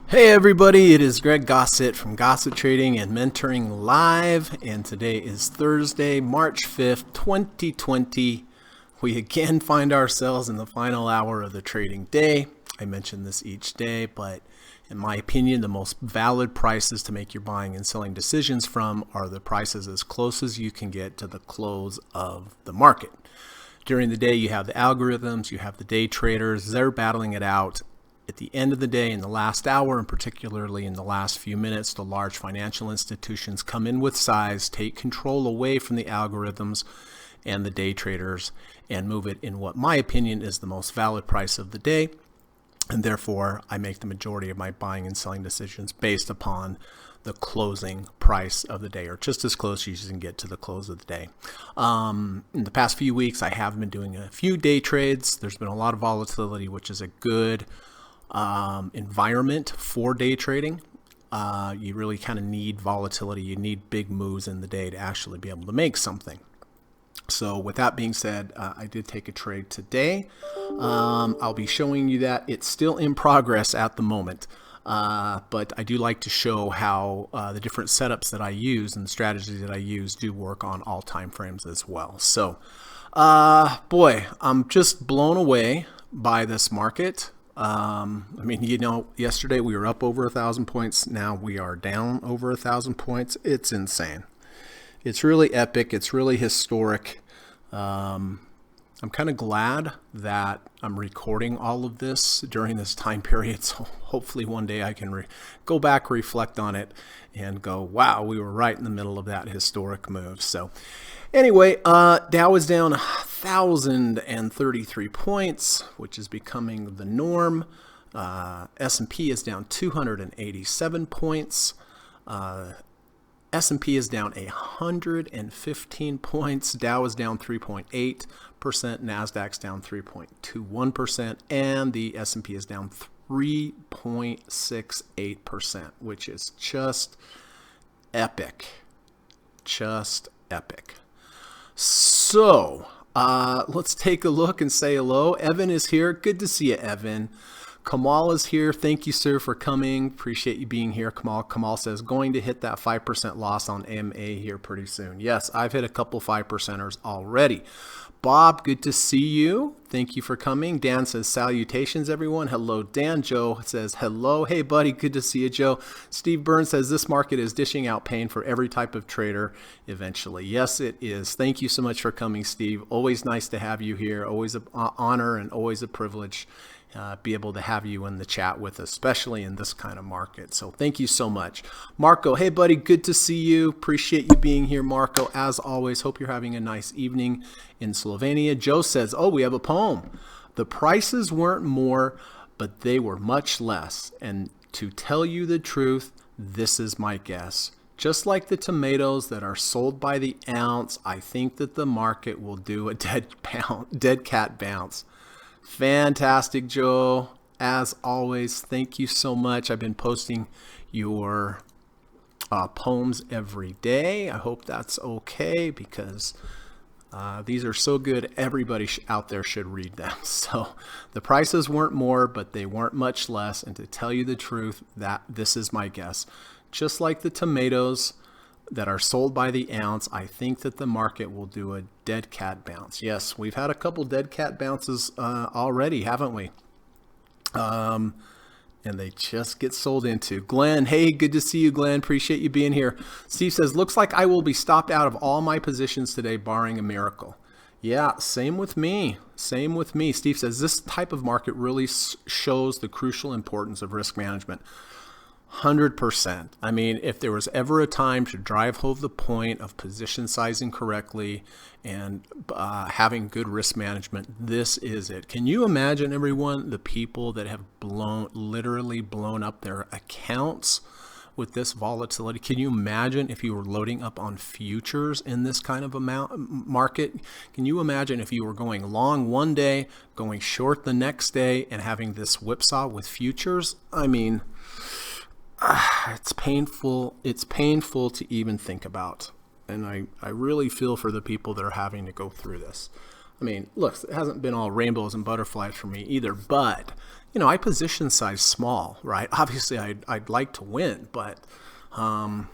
Hey everybody, it is Greg Gossett from Gossett Trading and Mentoring Live, and today is Thursday, March 5th, 2020. We again find ourselves in the final hour of the trading day. I mention this each day, but in my opinion, the most valid prices to make your buying and selling decisions from are the prices as close as you can get to the close of the market. During the day, you have the algorithms, you have the day traders, they're battling it out. At the end of the day, in the last hour, and particularly in the last few minutes, the large financial institutions come in with size, take control away from the algorithms and the day traders, and move it in what my opinion is the most valid price of the day. And therefore, I make the majority of my buying and selling decisions based upon the closing price of the day, or just as close as you can get to the close of the day. In the past few weeks, I have been doing a few day trades. There's been a lot of volatility, which is a good environment for day trading. You really kind of need volatility. You need big moves in the day to actually be able to make something. So with that being said, I did take a trade today. I'll be showing you that. It's still in progress at the moment. But I do like to show how the different setups that I use and the strategies that I use do work on all time frames as well. So, boy, I'm just blown away by this market. Yesterday we were up over 1,000 points. Now we are down over 1,000 points. It's insane. It's really epic. It's really historic. I'm kind of glad that I'm recording all of this during this time period. So hopefully one day I can go back, reflect on it, and go, wow, we were right in the middle of that historic move. So anyway, Dow is down 1,033 points, which is becoming the norm. S&P is down 287 points. S&P is down 115 points. Dow is down 3.8%. NASDAQ's down 3.21%. And the S&P is down 3.68%, which is just epic. Just epic. So let's take a look and say hello. Evan is here. Good to see you, Evan. Kamal is here. Thank you, sir, for coming. Appreciate you being here, Kamal. Kamal says, going to hit that 5% loss on MA here pretty soon. Yes, I've hit a couple 5%ers already. Bob, good to see you. Thank you for coming. Dan says, salutations, everyone. Hello, Dan. Joe says, hello. Hey, buddy. Good to see you, Joe. Steve Burns says, this market is dishing out pain for every type of trader eventually. Yes, it is. Thank you so much for coming, Steve. Always nice to have you here. Always an honor and always a privilege. Be able to have you in the chat with us, especially in this kind of market. So thank you so much. Marco, hey buddy, good to see you. Appreciate you being here, Marco, as always. Hope you're having a nice evening in Slovenia. Joe says, oh, we have a poem. The prices weren't more, but they were much less. And to tell you the truth, this is my guess. Just like the tomatoes that are sold by the ounce, I think that the market will do a dead cat bounce. Fantastic, Joe. As always, thank you so much. I've been posting your poems every day. I hope that's okay because these are so good. Everybody out there should read them. So the prices weren't more, but they weren't much less. And to tell you the truth, that this is my guess. Just like the tomatoes that are sold by the ounce, I think that the market will do a dead cat bounce. Yes, we've had a couple dead cat bounces already, haven't we? And they just get sold into. Glenn, hey, good to see you, Glenn. Appreciate you being here. Steve says, looks like I will be stopped out of all my positions today, barring a miracle. Yeah, same with me. Same with me. Steve says, this type of market really shows the crucial importance of risk management. 100%. I mean, if there was ever a time to drive home the point of position sizing correctly and having good risk management, this is it. Can you imagine, everyone, the people that have literally blown up their accounts with this volatility? Can you imagine if you were loading up on futures in this kind of market? Can you imagine if you were going long one day, going short the next day, and having this whipsaw with futures? I mean, it's painful. It's painful to even think about. And I really feel for the people that are having to go through this. I mean, look, it hasn't been all rainbows and butterflies for me either, but, you know, I position size small, right? Obviously, I'd like to win, but I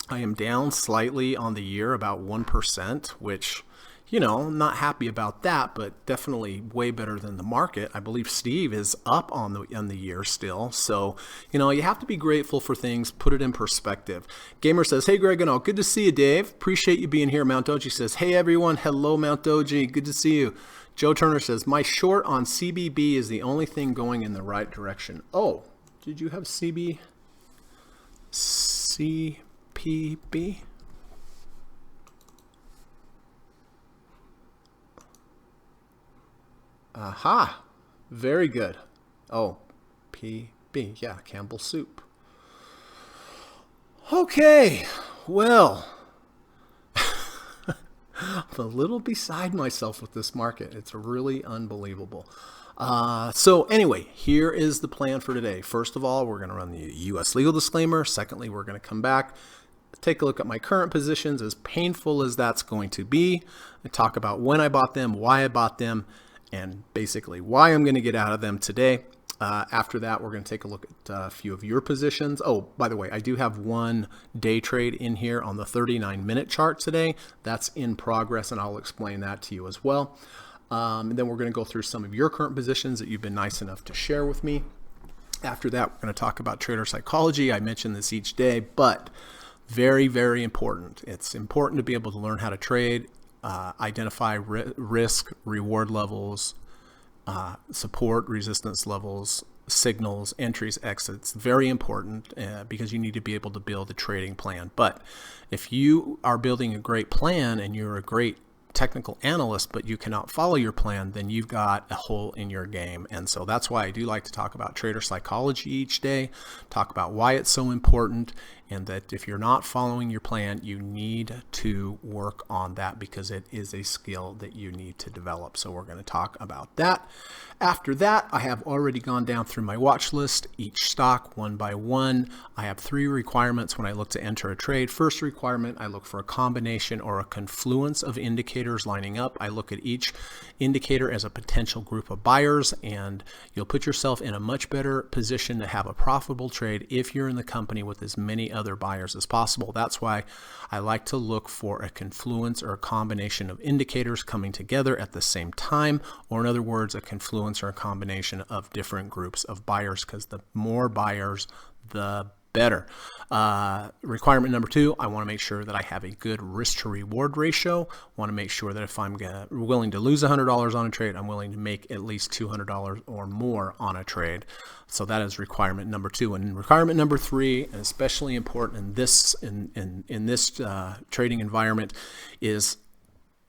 am down slightly on the year, about 1%, which, you know, I'm not happy about that, but definitely way better than the market. I believe Steve is up on the year still. So, you know, you have to be grateful for things, put it in perspective. Gamer says, hey, Greg and all, good to see you, Dave. Appreciate you being here. Mount Doji says, hey, everyone. Hello, Mount Doji. Good to see you. Joe Turner says, my short on CBB is the only thing going in the right direction. Oh, did you have CPB? Aha, very good. Oh, PB, yeah, Campbell soup. Okay, well, I'm a little beside myself with this market. It's really unbelievable. So anyway, here is the plan for today. First of all, we're going to run the U.S. legal disclaimer. Secondly, we're going to come back, take a look at my current positions, as painful as that's going to be, and talk about when I bought them, why I bought them, and basically why I'm going to get out of them today. After that, we're going to take a look at a few of your positions. Oh, by the way, I do have one day trade in here on the 39-minute chart today. That's in progress, and I'll explain that to you as well. And then we're going to go through some of your current positions that you've been nice enough to share with me. After that, we're going to talk about trader psychology. I mention this each day, but very, very important. It's important to be able to learn how to trade, identify risk, reward levels, support, resistance levels, signals, entries, exits. Very important because you need to be able to build a trading plan. But if you are building a great plan and you're a great technical analyst, but you cannot follow your plan, then you've got a hole in your game. And so that's why I do like to talk about trader psychology each day, talk about why it's so important, and that if you're not following your plan, you need to work on that because it is a skill that you need to develop. So we're going to talk about that. After that, I have already gone down through my watch list, each stock one by one. I have 3 requirements when I look to enter a trade. First requirement, I look for a combination or a confluence of indicators lining up. I look at each indicator as a potential group of buyers, and you'll put yourself in a much better position to have a profitable trade if you're in the company with as many other buyers as possible. That's why I like to look for a confluence or a combination of indicators coming together at the same time, or in other words, a confluence or a combination of different groups of buyers, because the more buyers, the better. Requirement number 2, I want to make sure that I have a good risk to reward ratio. I want to make sure that if I'm willing to lose $100 on a trade, I'm willing to make at least $200 or more on a trade. So that is requirement number 2. And requirement number 3, and especially important in this trading environment, is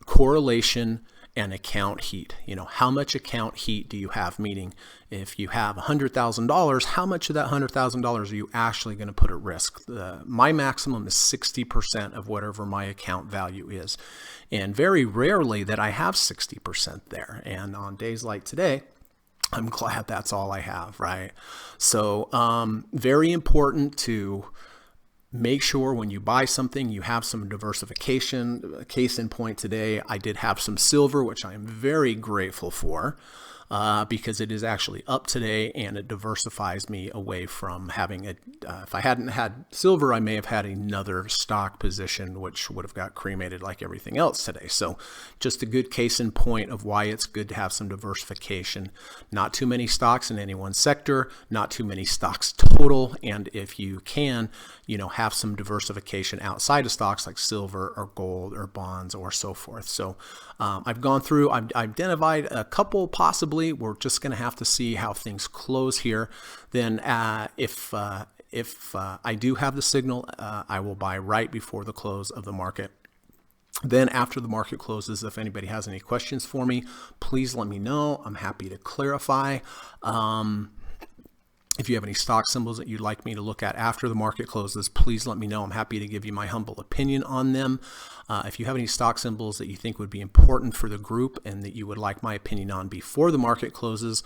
correlation and account heat. You know, how much account heat do you have? Meaning, if you have $100,000, how much of that $100,000 are you actually going to put at risk? My maximum is 60% of whatever my account value is. And very rarely that I have 60% there. And on days like today, I'm glad that's all I have, right? So very important to make sure when you buy something, you have some diversification. Case in point today, I did have some silver, which I am very grateful for because it is actually up today and it diversifies me away from having a, if I hadn't had silver, I may have had another stock position, which would have got cremated like everything else today. So just a good case in point of why it's good to have some diversification. Not too many stocks in any one sector, not too many stocks total. And if you can, you know, have some diversification outside of stocks like silver or gold or bonds or so forth. So I've gone through, I've identified a couple possibly. We're just going to have to see how things close here. Then if I do have the signal, I will buy right before the close of the market. Then after the market closes, if anybody has any questions for me, please let me know. I'm happy to clarify. If you have any stock symbols that you'd like me to look at after the market closes, please let me know. I'm happy to give you my humble opinion on them. If you have any stock symbols that you think would be important for the group and that you would like my opinion on before the market closes,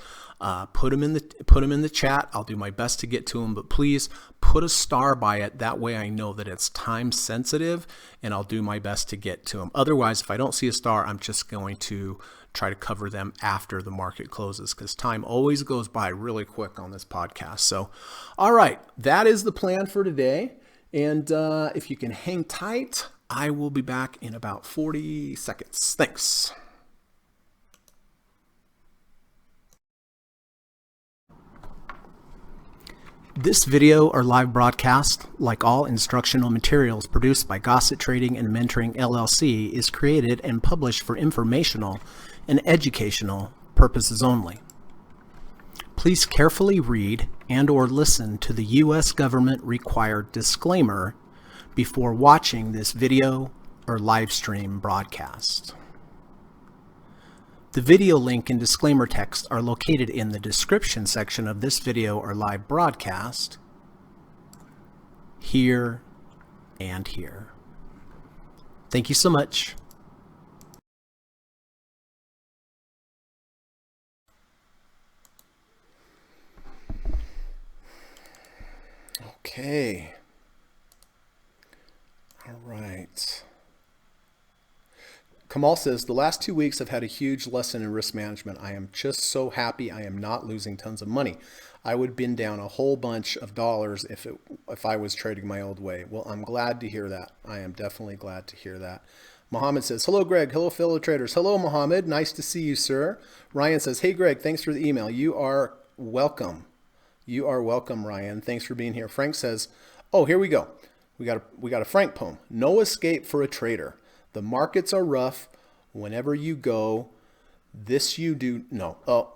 put them in the chat. I'll do my best to get to them, but please put a star by it. That way I know that it's time sensitive, and I'll do my best to get to them. Otherwise, if I don't see a star, I'm just going to try to cover them after the market closes, because time always goes by really quick on this podcast. So, all right, that is the plan for today. And if you can hang tight, I will be back in about 40 seconds. Thanks. This video or live broadcast, like all instructional materials produced by Gossett Trading and Mentoring LLC, is created and published for informational and educational purposes only. Please carefully read and or listen to the U.S. government required disclaimer before watching this video or live stream broadcast. The video link and disclaimer text are located in the description section of this video or live broadcast, here and here. Thank you so much. Okay. All right. Kamal says, the last 2 weeks I've had a huge lesson in risk management. I am just so happy I am not losing tons of money. I would have been down a whole bunch of dollars if I was trading my old way. Well, I'm glad to hear that. I am definitely glad to hear that. Mohammed says, hello, Greg. Hello, fellow traders. Hello, Mohammed. Nice to see you, sir. Ryan says, hey, Greg, thanks for the email. You are welcome. You are welcome, Ryan. Thanks for being here. Frank says, oh, here we go. We got a Frank poem. No escape for a trader. The markets are rough. Whenever you go, this you do. No. Oh,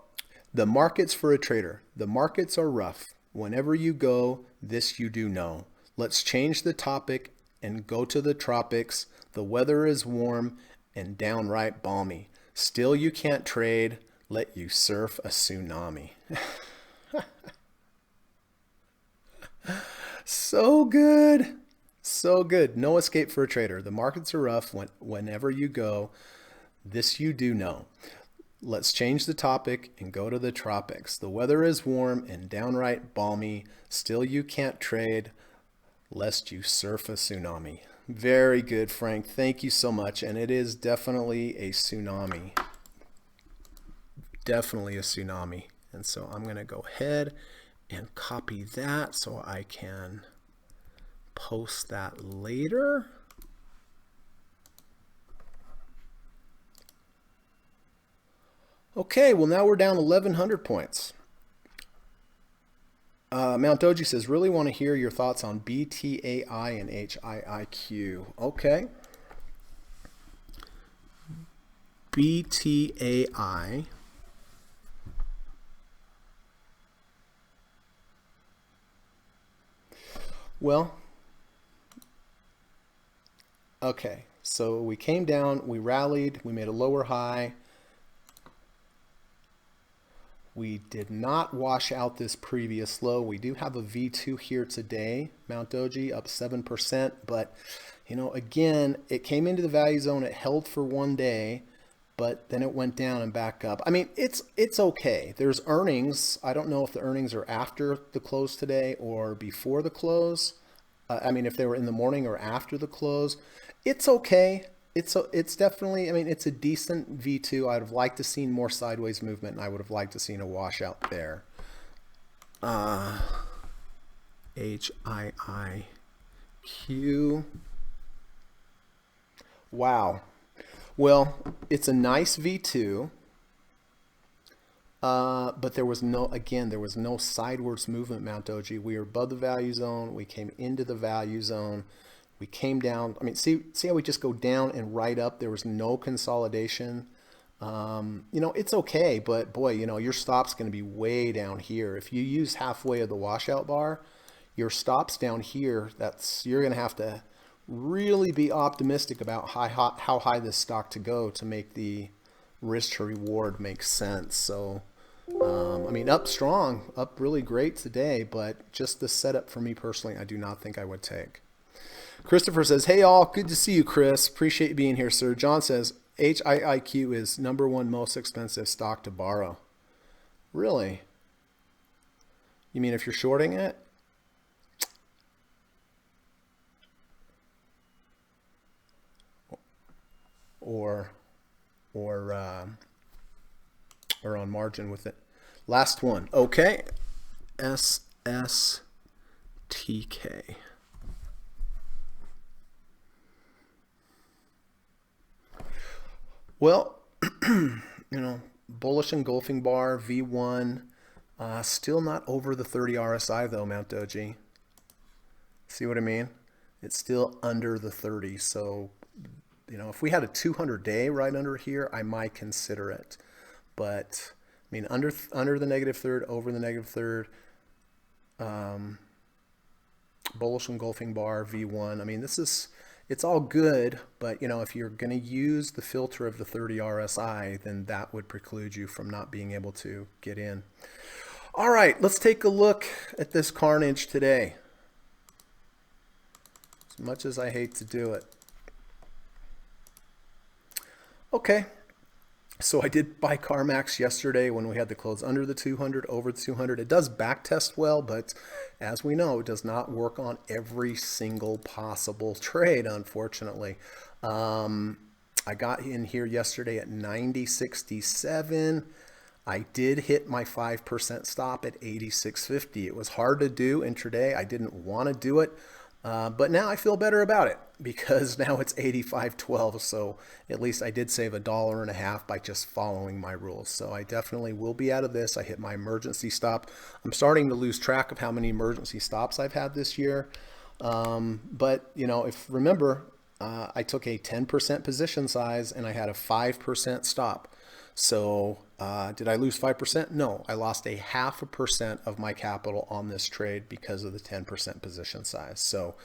the markets for a trader. The markets are rough. Whenever you go, this you do know. Let's change the topic and go to the tropics. The weather is warm and downright balmy. Still you can't trade. Let you surf a tsunami. So good. So good. No escape for a trader. The markets are rough. Whenever you go, this you do know. Let's change the topic and go to the tropics. The weather is warm and downright balmy. Still you can't trade, lest you surf a tsunami. Very good, Frank. Thank you so much. And it is definitely a tsunami. Definitely a tsunami. And so I'm going to go ahead and copy that so I can post that later. Okay, well now we're down 1,100 points. Mount Doji says, really want to hear your thoughts on BTAI and HIIQ. Okay. BTAI. Well, okay, so we came down, we rallied, we made a lower high. We did not wash out this previous low. We do have a V2 here today, Mount Doji up 7%, but you know, again, it came into the value zone, it held for one day, but then it went down and back up. I mean, it's okay. There's earnings. I don't know if the earnings are after the close today or before the close. I mean, if they were in the morning or after the close, it's okay. It's definitely, I mean, it's a decent V2. I'd have liked to seen more sideways movement, and I would have liked to seen a washout there. HIIQ. Wow. Well, it's a nice V2, but there was no, again, there was no sideways movement, Mount Doji. We were above the value zone. We came into the value zone. We came down. I mean, see how we just go down and right up. There was no consolidation. You know, it's okay, but boy, you know, your stop's going to be way down here. If you use halfway of the washout bar, your stop's down here. You're going to have to really be optimistic about how high this stock to go to make the risk to reward make sense. So, I mean, up strong, up really great today, but just the setup for me personally, I do not think I would take. Christopher says, hey all, good to see you, Chris. Appreciate you being here, sir. John says, HIIQ is #1 most expensive stock to borrow. Really? You mean if you're shorting it? or or or on margin with it. Last one. Okay. SSTK. Well, bullish engulfing bar, V1, still not over the 30 RSI though, Mount Doji. See what I mean? It's still under the 30. So, if we had a 200-day right under here, I might consider it. But, I mean, under the negative third, over the negative third, bullish engulfing bar, V1. I mean, it's all good, but if you're going to use the filter of the 30 RSI, then that would preclude you from not being able to get in. All right, let's take a look at this carnage today. As much as I hate to do it. Okay, so I did buy CarMax yesterday when we had the close under the 200, over the 200. It does back test well, but as we know, it does not work on every single possible trade, unfortunately. I got in here yesterday at 90.67. I did hit my 5% stop at 86.50. It was hard to do intraday. I didn't want to do it. But now I feel better about it because now it's 85.12. So at least I did save $1.50 by just following my rules. So I definitely will be out of this. I hit my emergency stop. I'm starting to lose track of how many emergency stops I've had this year. But if remember, I took a 10% position size and I had a 5% stop. So did I lose 5%? No, I lost a 0.5% of my capital on this trade because of the 10% position size. So,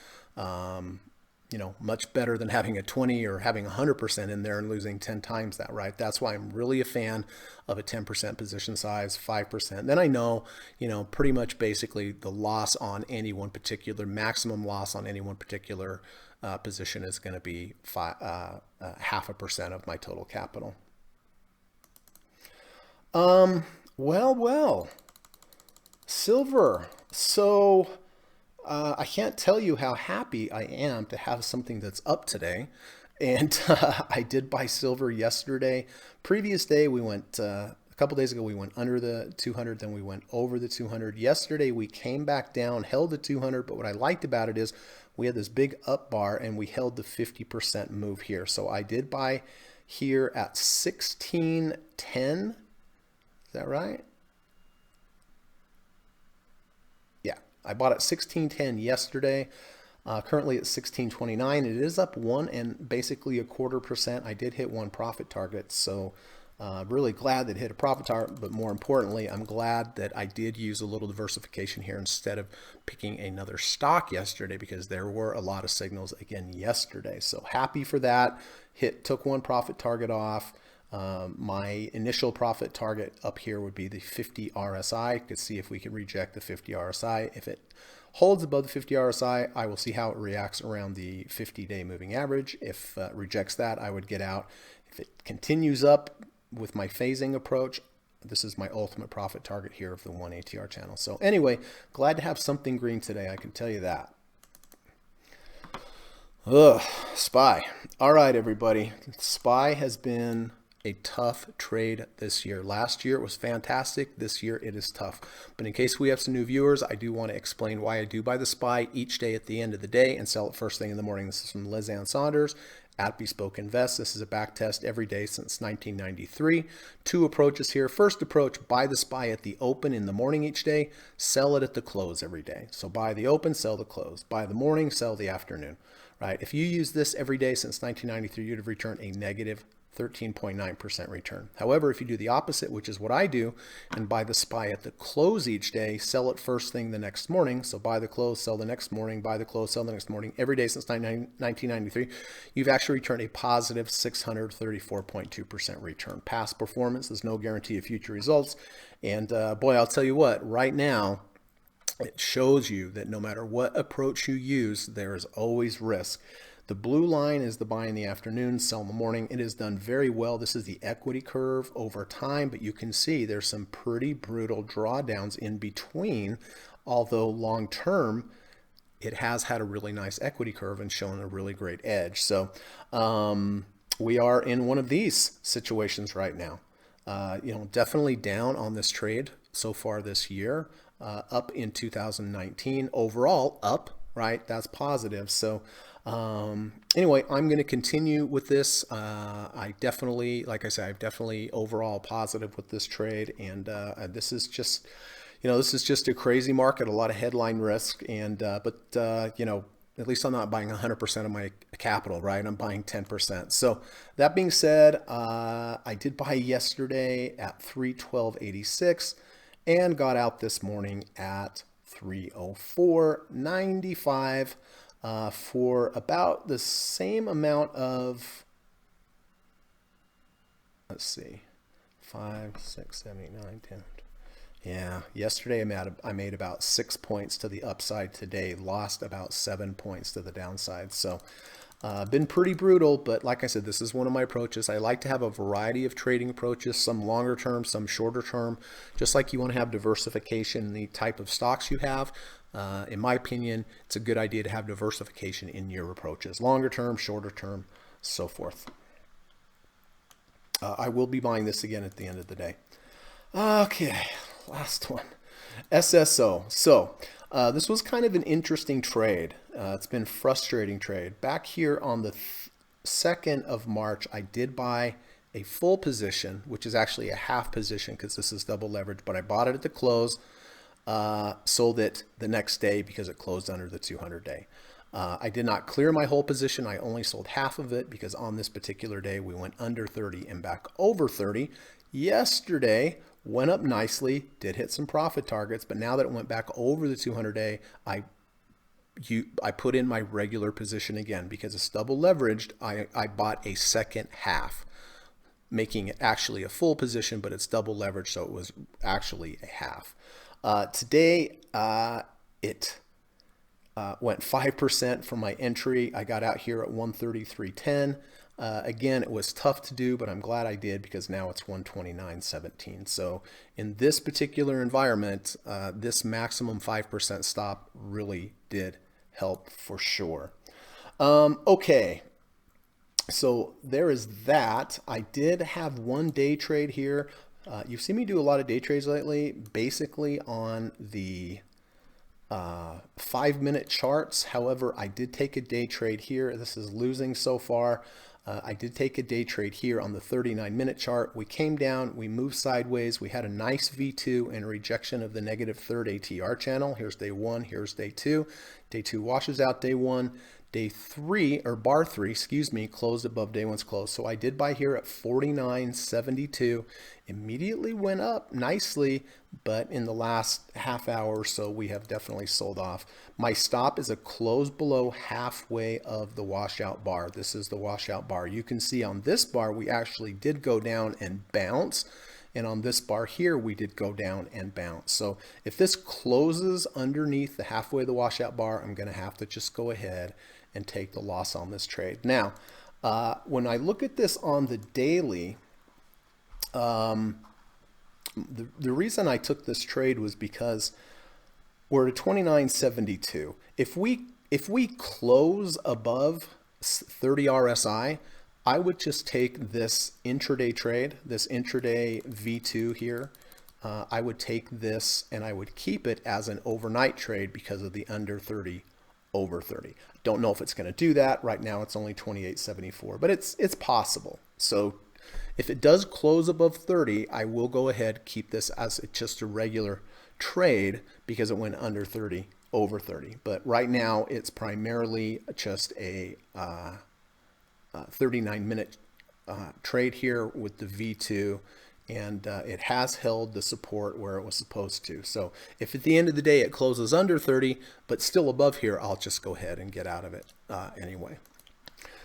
much better than having a 20 or having 100% in there and losing 10 times that, right? That's why I'm really a fan of a 10% position size, 5%. Then I know, pretty much basically the loss on any one particular, maximum loss on any one particular position is going to be 0.5% of my total capital. Well, silver. So I can't tell you how happy I am to have something that's up today. And I did buy silver yesterday. Previous day, we went, a couple days ago, we went under the 200, then we went over the 200. Yesterday, we came back down, held the 200, but what I liked about it is we had this big up bar and we held the 50% move here. So I did buy here at 1610. Is that right? Yeah, I bought at 1610 yesterday. Currently at 1629. It is up 1 and basically 0.25%. I did hit one profit target, so really glad that it hit a profit target. But more importantly, I'm glad that I did use a little diversification here instead of picking another stock yesterday because there were a lot of signals again yesterday. So happy for that. Took one profit target off. My initial profit target up here would be the 50 RSI. Could see if we can reject the 50 RSI. If it holds above the 50 RSI, I will see how it reacts around the 50-day moving average. If it rejects that, I would get out. If it continues up with my phasing approach, this is my ultimate profit target here of the 1 ATR channel. So anyway, glad to have something green today, I can tell you that. Ugh, SPY. All right, everybody. SPY has been a tough trade this year. Last year it was fantastic. This year it is tough. But in case we have some new viewers, I do want to explain why I do buy the SPY each day at the end of the day and sell it first thing in the morning. This is from Liz Ann Saunders at Bespoke Invest. This is a back test every day since 1993. Two approaches here. First approach, buy the SPY at the open in the morning each day, sell it at the close every day. So buy the open, sell the close. Buy the morning, sell the afternoon. Right? If you use this every day since 1993, you'd have returned a negative 13.9% return. However, if you do the opposite, which is what I do, and buy the SPY at the close each day, sell it first thing the next morning, so buy the close, sell the next morning, buy the close, sell the next morning, every day since 1993, you've actually returned a positive 634.2% return. Past performance is no guarantee of future results. And boy, I'll tell you what, right now, it shows you that no matter what approach you use, there is always risk. The blue line is the buy in the afternoon, sell in the morning. It is done very well. This is the equity curve over time, but you can see there's some pretty brutal drawdowns in between, although long term, it has had a really nice equity curve and shown a really great edge. So we are in one of these situations right now. Definitely down on this trade so far this year, up in 2019. Overall, up, right? That's positive. So anyway, I'm going to continue with this. I definitely, like I said, I'm definitely overall positive with this trade. And this is just, this is just a crazy market, a lot of headline risk. And, at least I'm not buying 100% of my capital, right? I'm buying 10%. So that being said, I did buy yesterday at 312.86 and got out this morning at 304.95 for about the same amount of, let's see, 5, 6, 7, 8, 9, 10. Yeah, yesterday I made about 6 points to the upside. Today lost about 7 points to the downside. So been pretty brutal, but like I said, this is one of my approaches. I like to have a variety of trading approaches, some longer term, some shorter term, just like you want to have diversification in the type of stocks you have. In my opinion, it's a good idea to have diversification in your approaches, longer term, shorter term, so forth. I will be buying this again at the end of the day. Okay, last one, SSO. So this was kind of an interesting trade. It's been a frustrating trade. Back here on the 2nd of March, I did buy a full position, which is actually a half position because this is double leverage, but I bought it at the close, sold it the next day because it closed under the 200-day. I did not clear my whole position. I only sold half of it because on this particular day, we went under 30 and back over 30. Yesterday, went up nicely, did hit some profit targets, but now that it went back over the 200-day, I put in my regular position again because it's double leveraged. I bought a second half, making it actually a full position, but it's double leveraged, so it was actually a half. Today, it went 5% from my entry. I got out here at 133.10. Again, it was tough to do, but I'm glad I did because now it's 129.17. So in this particular environment, this maximum 5% stop really did help for sure. Okay, so there is that. I did have one day trade here. You've seen me do a lot of day trades lately, basically on the 5-minute charts. However, I did take a day trade here. This is losing so far. I did take a day trade here on the 39-minute chart. We came down, we moved sideways. We had a nice V2 and a rejection of the negative third ATR channel. Here's day 1, here's day 2. Day 2 washes out day 1. Day 3, or bar 3, excuse me, closed above day 1's close. So I did buy here at 49.72. Immediately went up nicely, but in the last half hour or so, we have definitely sold off. My stop is a close below halfway of the washout bar. This is the washout bar. You can see on this bar, we actually did go down and bounce. And on this bar here, we did go down and bounce. So if this closes underneath the halfway of the washout bar, I'm going to have to just go ahead and take the loss on this trade. Now, when I look at this on the daily, the reason I took this trade was because we're at 29.72. If we close above 30 RSI, I would just take this intraday trade, this intraday V2 here. I would take this and I would keep it as an overnight trade because of the under 30, over 30. Don't know if it's going to do that. Right now it's only 28.74, but it's possible. So if it does close above 30, I will go ahead, keep this as just a regular trade because it went under 30, over 30. But right now it's primarily just a 39-minute trade here with the V2, and it has held the support where it was supposed to. So if at the end of the day it closes under 30 but still above here, I'll just go ahead and get out of it anyway.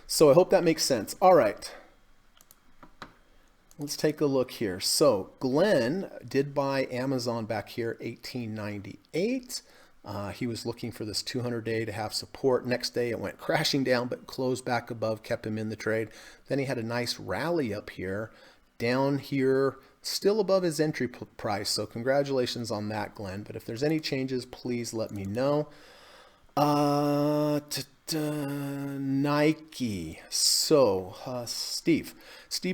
So I hope that makes sense. All right, let's take a look here. So Glenn did buy Amazon back here, 18.98. He was looking for this 200-day to have support. Next day it went crashing down but closed back above, kept him in the trade. Then he had a nice rally up here, down here, still above his entry price. So congratulations on that, Glenn. But if there's any changes, please let me know. Nike. So, Steve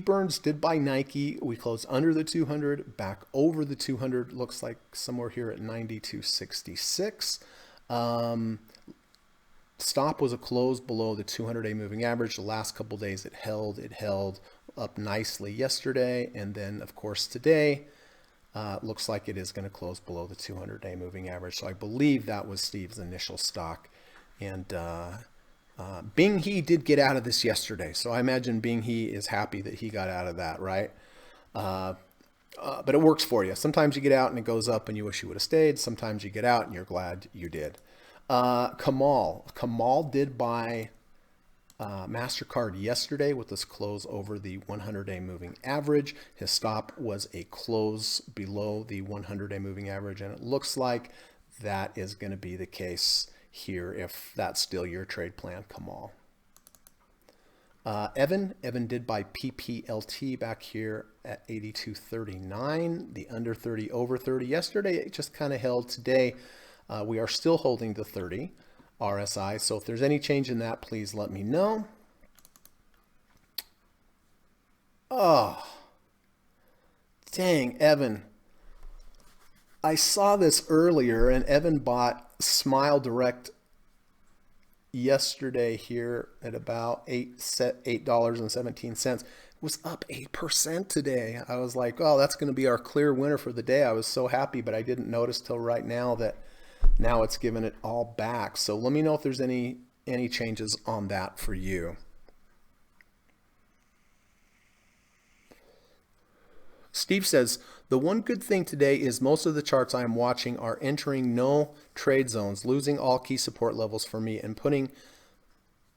Burns did buy Nike. We closed under the 200, back over the 200. Looks like somewhere here at 92.66. Stop was a close below the 200-day moving average. The last couple days it held up nicely yesterday, and then of course today looks like it is going to close below the 200-day moving average. So I believe that was Steve's initial stock. And Bing He did get out of this yesterday, so I imagine Bing He is happy that he got out of that, right? But it works for you. Sometimes you get out and it goes up and you wish you would have stayed. Sometimes you get out and you're glad you did. Kamal did buy MasterCard yesterday with this close over the 100-day moving average. His stop was a close below the 100-day moving average, and it looks like that is going to be the case here if that's still your trade plan, Kamal. Evan did buy PPLT back here at 82.39, the under 30 over 30. Yesterday it just kind of held. Today we are still holding the 30 RSI, so if there's any change in that, please let me know. Oh, dang, Evan. I saw this earlier, and Evan bought Smile Direct yesterday here at about $8.17. It was up 8% today. I was like, oh, that's going to be our clear winner for the day. I was so happy, but I didn't notice till right now that now it's given it all back. So let me know if there's any changes on that for you. Steve says, the one good thing today is most of the charts I am watching are entering no trade zones, losing all key support levels for me and putting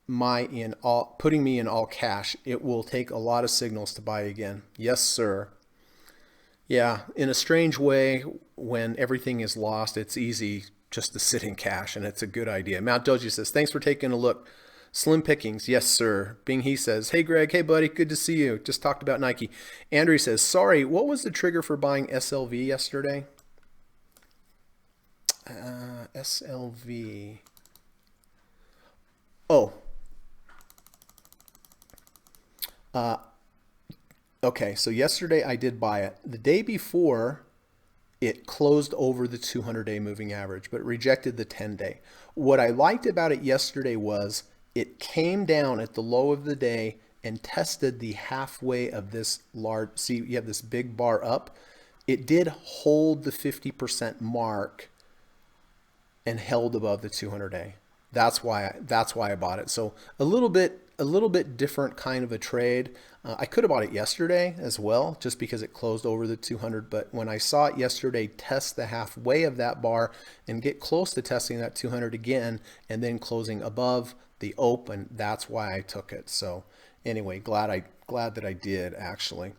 me in all cash. It will take a lot of signals to buy again. Yes, sir. Yeah, in a strange way, when everything is lost, it's easy just to sit in cash, and it's a good idea. Mount Doji says, thanks for taking a look. Slim pickings, yes, sir. Bing He says, hey, Greg, hey, buddy, good to see you. Just talked about Nike. Andrew says, sorry, what was the trigger for buying SLV yesterday? SLV. Oh. Okay, so yesterday I did buy it. The day before, it closed over the 200-day moving average, but it rejected the 10-day. What I liked about it yesterday was it came down at the low of the day and tested the halfway of this large, see, you have this big bar up. It did hold the 50% mark and held above the 200-day. That's why I bought it. So a little bit different kind of a trade. I could have bought it yesterday as well, just because it closed over the 200. But when I saw it yesterday test the halfway of that bar and get close to testing that 200 again, and then closing above the open, that's why I took it. So anyway, glad that I did actually.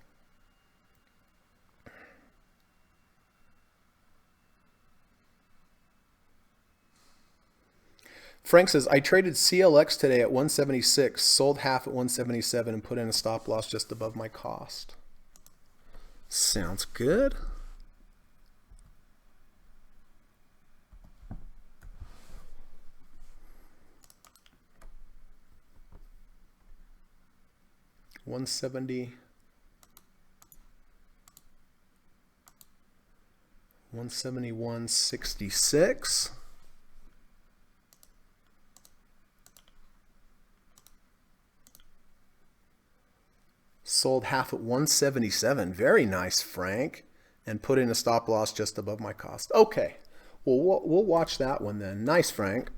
Frank says, I traded CLX today at 176, sold half at 177, and put in a stop loss just above my cost. Sounds good. $170, 171.66. Sold half at 177. Very nice, Frank. And put in a stop loss just above my cost. Okay. Well, we'll watch that one then. Nice, Frank.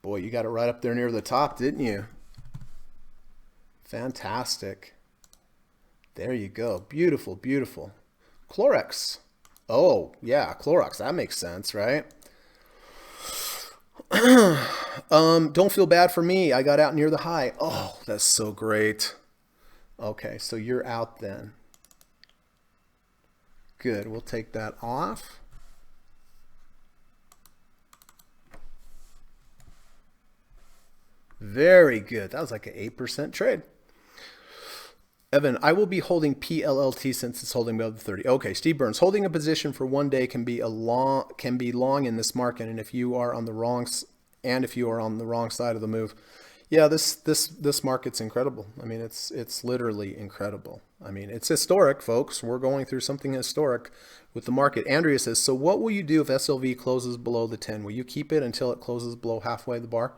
Boy, you got it right up there near the top, didn't you? Fantastic. There you go. Beautiful, beautiful. Clorox. Oh, yeah, Clorox. That makes sense, right? Don't feel bad for me. I got out near the high. Oh, that's so great. Okay, so you're out then. Good. We'll take that off. Very good. That was like an 8% trade. Evan, I will be holding PLLT since it's holding above the 30. Okay, Steve Burns, holding a position for one day can be long in this market, and if you are on the wrong side of the move, yeah, this market's incredible. I mean, it's literally incredible. I mean, it's historic, folks. We're going through something historic with the market. Andrea says, so what will you do if SLV closes below the 10? Will you keep it until it closes below halfway the bar?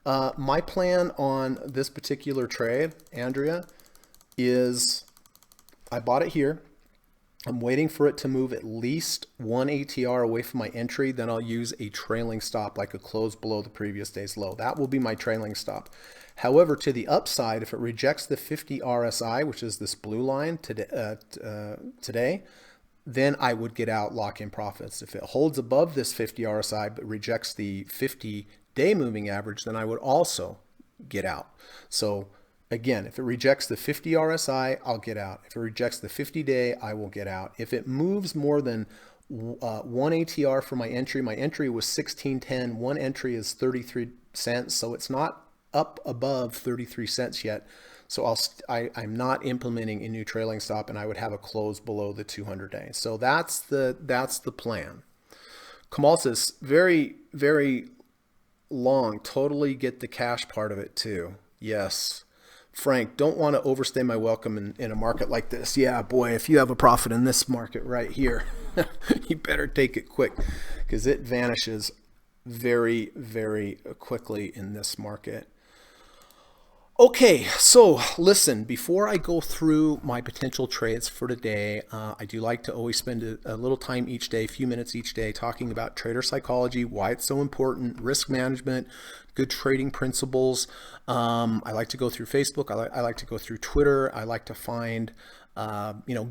My plan on this particular trade, Andrea, is I bought it here. I'm waiting for it to move at least one ATR away from my entry. Then I'll use a trailing stop, like a close below the previous day's low. That will be my trailing stop. However, to the upside, if it rejects the 50 RSI, which is this blue line today, then I would get out, lock in profits. If it holds above this 50 RSI but rejects the 50-day moving average, then I would also get out. So again, if it rejects the 50 RSI, I'll get out. If it rejects the 50-day, I will get out. If it moves more than one ATR for my entry was 16.10. One entry is 33 cents, so it's not up above 33 cents yet. So I'm not implementing a new trailing stop, and I would have a close below the 200-day. So that's the plan. Kamal says very, very long. Totally get the cash part of it too. Yes. Frank, don't want to overstay my welcome in a market like this. Yeah, boy, if you have a profit in this market right here, you better take it quick because it vanishes very, very quickly in this market. Okay, so listen, before I go through my potential trades for today, I do like to always spend a little time each day, a few minutes each day, talking about trader psychology, why it's so important, risk management, good trading principles. I like to go through Facebook. I like to go through Twitter. I like to find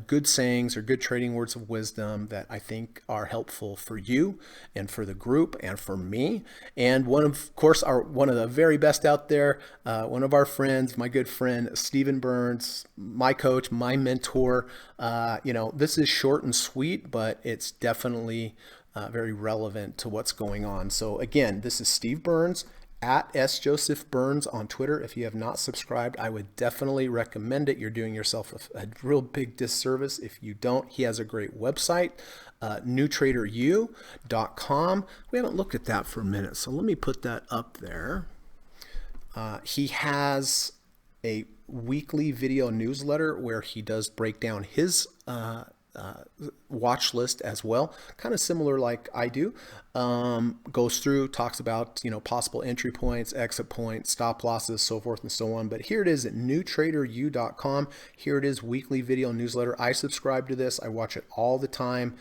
good sayings or good trading words of wisdom that I think are helpful for you and for the group and for me. And one of the very best out there, one of our friends, my good friend, Stephen Burns, my coach, my mentor. This is short and sweet, but it's definitely very relevant to what's going on. So again, this is Steve Burns at @SJosephBurns on Twitter. If you have not subscribed, I would definitely recommend it. You're doing yourself a real big disservice if you don't. He has a great website, newtraderu.com. We haven't looked at that for a minute, so let me put that up there. He has a weekly video newsletter where he does break down his watch list as well, kind of similar like I do. Goes through, talks about possible entry points, exit points, stop losses, so forth and so on. But here it is at newtraderu.com. Here it is, weekly video newsletter. I subscribe to this. I watch it all the time.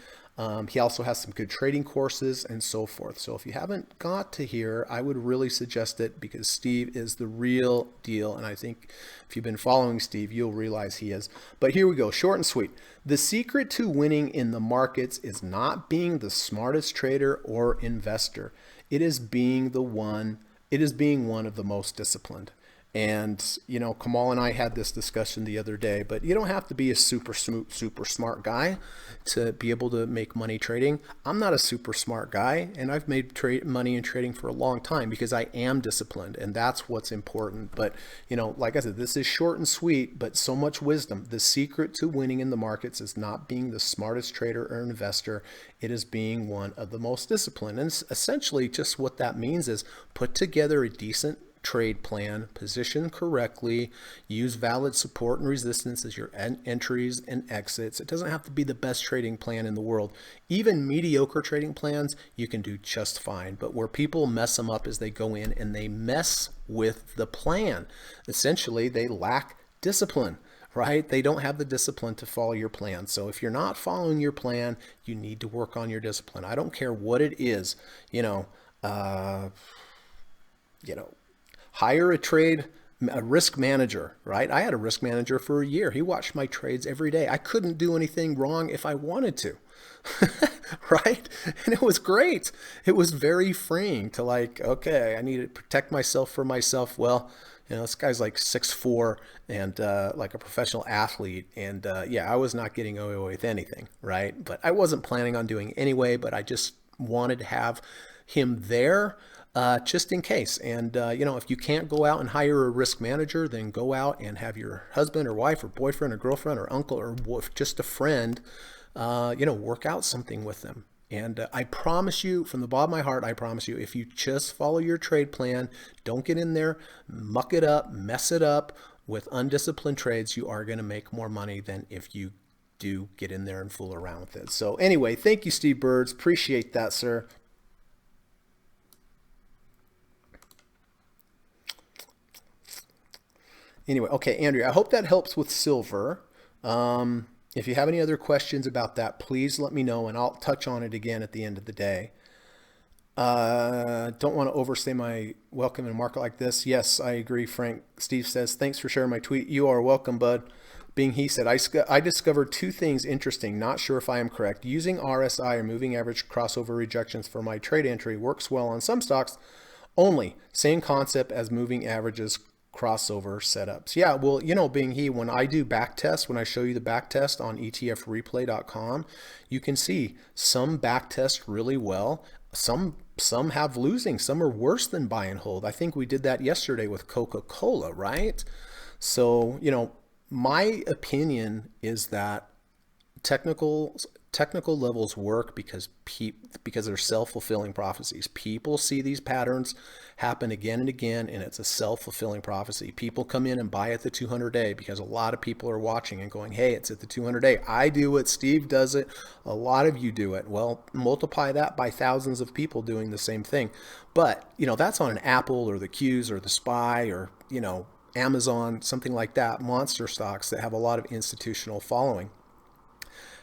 He also has some good trading courses and so forth. So if you haven't got to here, I would really suggest it because Steve is the real deal. And I think if you've been following Steve, you'll realize he is. But here we go, short and sweet. The secret to winning in the markets is not being the smartest trader or investor. It is being one of the most disciplined. And, Kamal and I had this discussion the other day, but you don't have to be a super smart guy to be able to make money trading. I'm not a super smart guy, and I've made money in trading for a long time because I am disciplined, and that's what's important. But, like I said, this is short and sweet, but so much wisdom. The secret to winning in the markets is not being the smartest trader or investor. It is being one of the most disciplined. And essentially just what that means is put together a decent trade plan, position correctly, use valid support and resistance as your entries and exits. It doesn't have to be the best trading plan in the world. Even mediocre trading plans, you can do just fine. But where people mess them up is they go in and they mess with the plan. Essentially, they lack discipline, right? They don't have the discipline to follow your plan. So if you're not following your plan, you need to work on your discipline. I don't care what it is, hire a risk manager, right? I had a risk manager for a year. He watched my trades every day. I couldn't do anything wrong if I wanted to, right? And it was great. It was very freeing to okay, I need to protect myself for myself. Well, this guy's like 6'4" and like a professional athlete. And I was not getting away with anything, right? But I wasn't planning on doing it anyway, but I just wanted to have him there just in case. And, if you can't go out and hire a risk manager, then go out and have your husband or wife or boyfriend or girlfriend or uncle or just a friend, work out something with them. And I promise you, from the bottom of my heart, I promise you, if you just follow your trade plan, don't get in there, muck it up, mess it up with undisciplined trades, you are going to make more money than if you do get in there and fool around with it. So anyway, thank you, Steve Birds. Appreciate that, sir. Anyway, okay, Andrea, I hope that helps with silver. If you have any other questions about that, please let me know, and I'll touch on it again at the end of the day. Don't want to overstay my welcome in a market like this. Yes, I agree, Frank. Steve says, thanks for sharing my tweet. You are welcome, bud. Being he said, I discovered two things interesting. Not sure if I am correct. Using RSI or moving average crossover rejections for my trade entry works well on some stocks only. Same concept as moving averages crossover setups. Yeah, well, being he, when I do back tests, when I show you the back test on etfreplay.com, you can see some back test really well. Some have losing. Some are worse than buy and hold. I think we did that yesterday with Coca-Cola, right? So, my opinion is that technical levels work because they're self-fulfilling prophecies. People see these patterns happen again and again, and it's a self-fulfilling prophecy. People come in and buy at the 200-day because a lot of people are watching and going, hey, it's at the 200-day. I do it. Steve does it. A lot of you do it. Well, multiply that by thousands of people doing the same thing. But, that's on an Apple or the Qs or the SPY or, Amazon, something like that, monster stocks that have a lot of institutional following.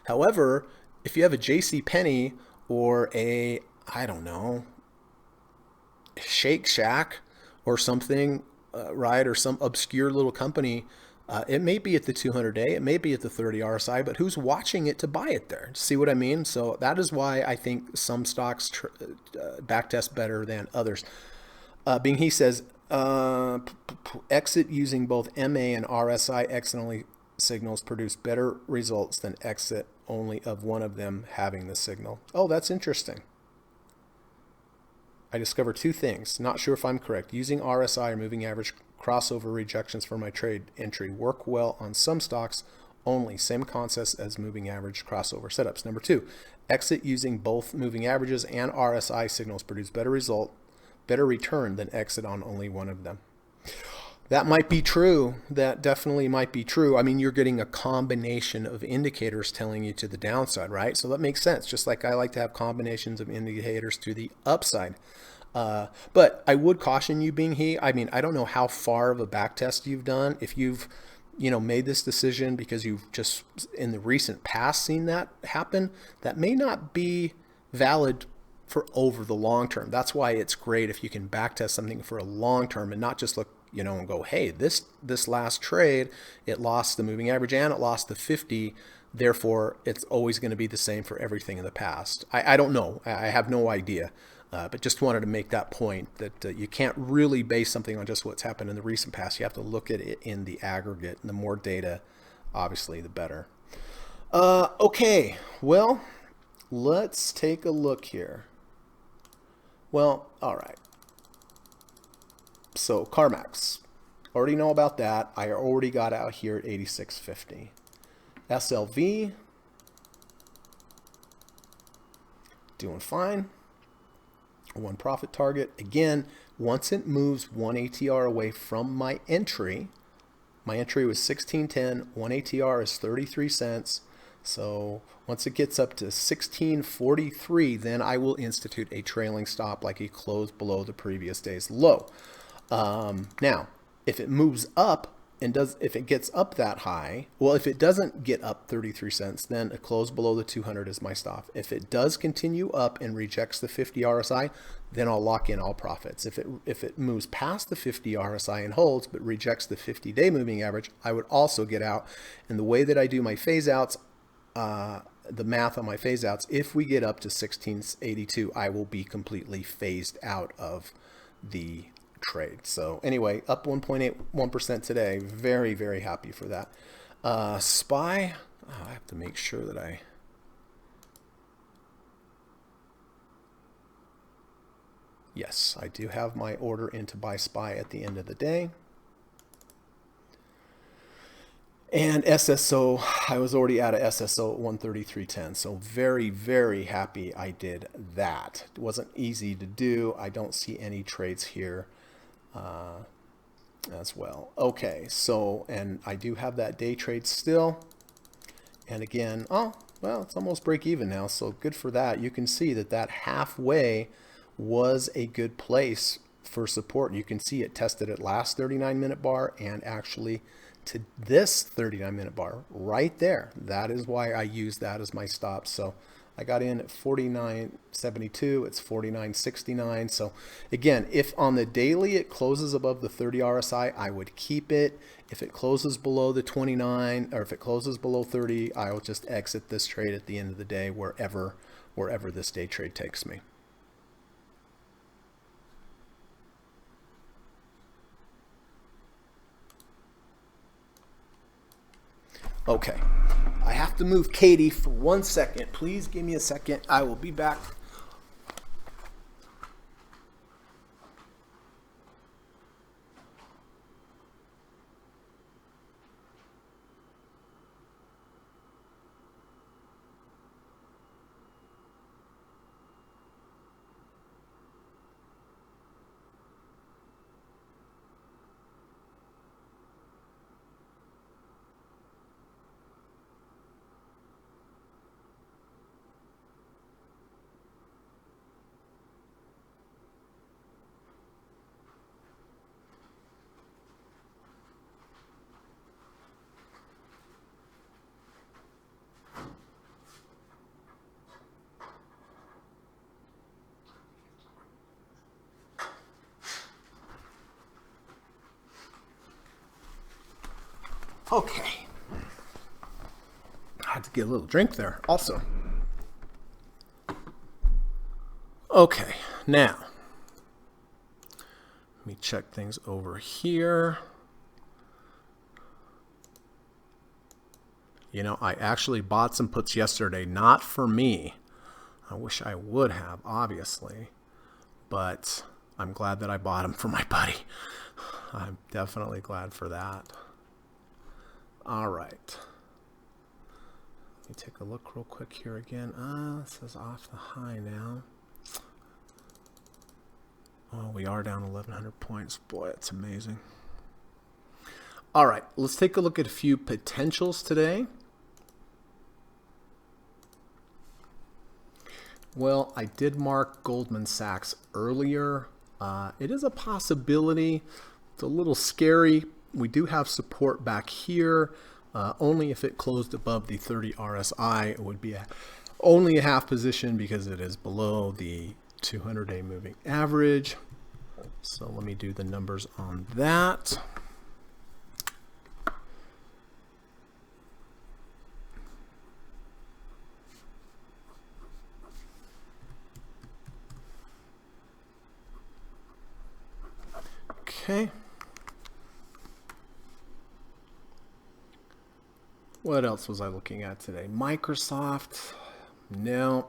However, if you have a JC Penney or a, I don't know, Shake Shack or something, right, or some obscure little company, it may be at the 200-day, it may be at the 30 RSI, but who's watching it to buy it there? See what I mean? So that is why I think some stocks backtest better than others. Being he says, exit using both MA and RSI exit only signals produce better results than exit only of one of them having the signal. Oh, that's interesting. I discovered two things. Not sure if I'm correct. Using RSI or moving average crossover rejections for my trade entry work well on some stocks only. Same concept as moving average crossover setups. Number two, exit using both moving averages and RSI signals produce better return than exit on only one of them. That might be true. That definitely might be true. I mean, you're getting a combination of indicators telling you to the downside, right? So that makes sense. Just like I like to have combinations of indicators to the upside. But I would caution you, being he. I mean, I don't know how far of a back test you've done. If you've, made this decision because you've just in the recent past seen that happen, that may not be valid for over the long term. That's why it's great if you can back test something for a long term and not just look, and go, hey, this last trade, it lost the moving average and it lost the 50. Therefore, it's always going to be the same for everything in the past. I don't know. I have no idea. But just wanted to make that point that you can't really base something on just what's happened in the recent past. You have to look at it in the aggregate. And the more data, obviously, the better. Okay, well, let's take a look here. Well, all right. So CarMax, already know about that. I already got out here at 86.50. SLV, doing fine. One profit target. Again, once it moves one ATR away from my entry was 16.10. One ATR is 33 cents. So once it gets up to 16.43, then I will institute a trailing stop like a close below the previous day's low. Now, if it moves up and if it gets up that high, well, if it doesn't get up 33 cents, then a close below the 200 is my stop. If it does continue up and rejects the 50 RSI, then I'll lock in all profits. If it moves past the 50 RSI and holds, but rejects the 50-day moving average, I would also get out. And the way that I do my phase outs, the math on my phase outs, if we get up to 1682, I will be completely phased out of the trade. So anyway, up 1.81% today. Very, very happy for that. SPY, I have to make sure that Yes, I do have my order into buy SPY at the end of the day. And SSO, I was already at a SSO at 133.10. So very, very happy I did that. It wasn't easy to do. I don't see any trades here as well. Okay, so, and I do have that day trade still. And again, oh, well, it's almost break even now. So good for that. You can see that that halfway was a good place for support. You can see it tested at last 39-minute bar and actually to this 39-minute bar right there. That is why I use that as my stop. So I got in at 49.72. It's 49.69. So again, if on the daily it closes above the 30 RSI, I would keep it. If it closes below the 29, or if it closes below 30, I will just exit this trade at the end of the day, wherever this day trade takes me. Okay, I have to move Katie for 1 second. Please give me a second. I will be back. Okay. I had to get a little drink there also. Okay, now let me check things over here. You know, I actually bought some puts yesterday, not for me. I wish I would have, obviously, but I'm glad that I bought them for my buddy. I'm definitely glad for that. All right. Let me take a look real quick here again. This is off the high now. Oh, we are down 1,100 points. Boy, that's amazing. All right, let's take a look at a few potentials today. Well, I did mark Goldman Sachs earlier. It is a possibility. It's a little scary. We do have support back here. Only if it closed above the 30 RSI, it would be only a half position because it is below the 200-day moving average. So let me do the numbers on that. Okay. What else was I looking at today? Microsoft. No,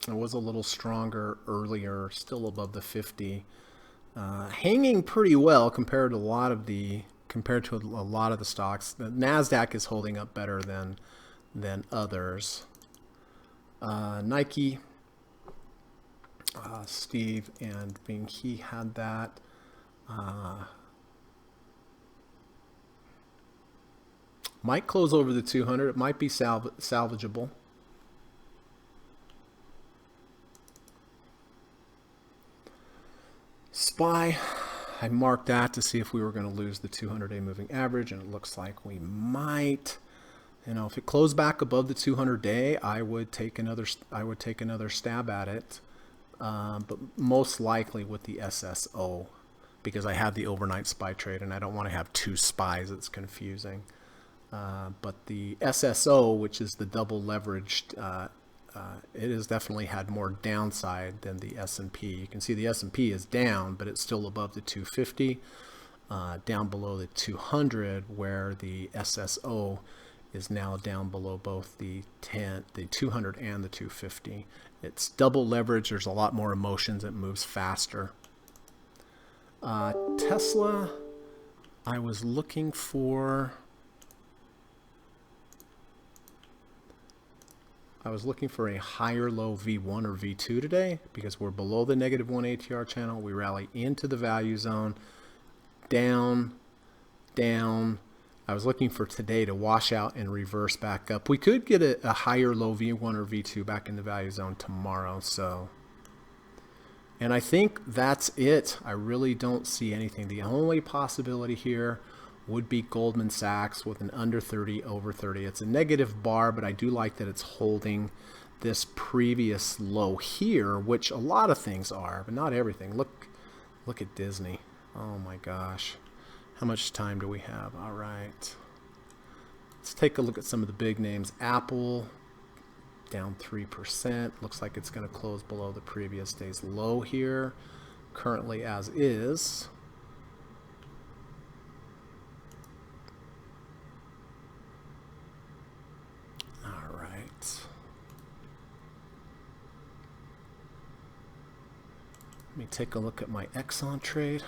it was a little stronger earlier, still above the 50. Hanging pretty well compared to a lot of the stocks. The Nasdaq is holding up better than others. Nike, Steve and Bing, he had that. Might close over the 200. It might be salvageable. SPY, I marked that to see if we were going to lose the 200-day moving average, and it looks like we might. You know, if it closed back above the 200-day, I would take another stab at it, but most likely with the SSO, because I have the overnight SPY trade, and I don't want to have two SPYs. It's confusing. But the SSO, which is the double leveraged, it has definitely had more downside than the S&P. You can see the S&P is down, but it's still above the 250, down below the 200, where the SSO is now down below both the 200 and the 250. It's double leverage. There's a lot more emotions. It moves faster. Tesla, I was looking for a higher low V1 or V2 today because we're below the -1 ATR channel. We rally into the value zone, down, down. I was looking for today to wash out and reverse back up. We could get a higher low V1 or V2 back in the value zone tomorrow. So, and I think that's it. I really don't see anything. The only possibility here would be Goldman Sachs with an under 30, over 30. It's a negative bar, but I do like that it's holding this previous low here, which a lot of things are, but not everything. Look at Disney. Oh my gosh. How much time do we have? All right. Let's take a look at some of the big names. Apple, down 3%. Looks like it's going to close below the previous day's low here, currently as is. Let me take a look at my Exxon trade.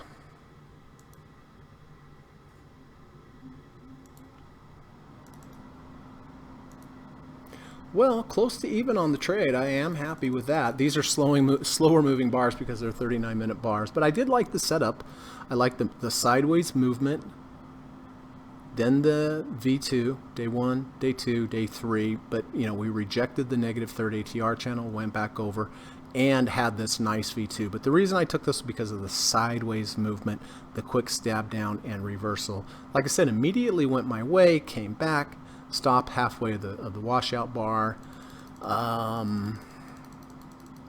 Well, close to even on the trade. I am happy with that. These are slower moving bars because they're 39-minute bars. But I did like the setup. I like the sideways movement. Then the V2, day 1, day 2, day 3. But, you know, we rejected the -3 ATR channel, went back over, and had this nice V2. But the reason I took this was because of the sideways movement, the quick stab down and reversal. Like I said, immediately went my way, came back, stopped halfway of the washout bar.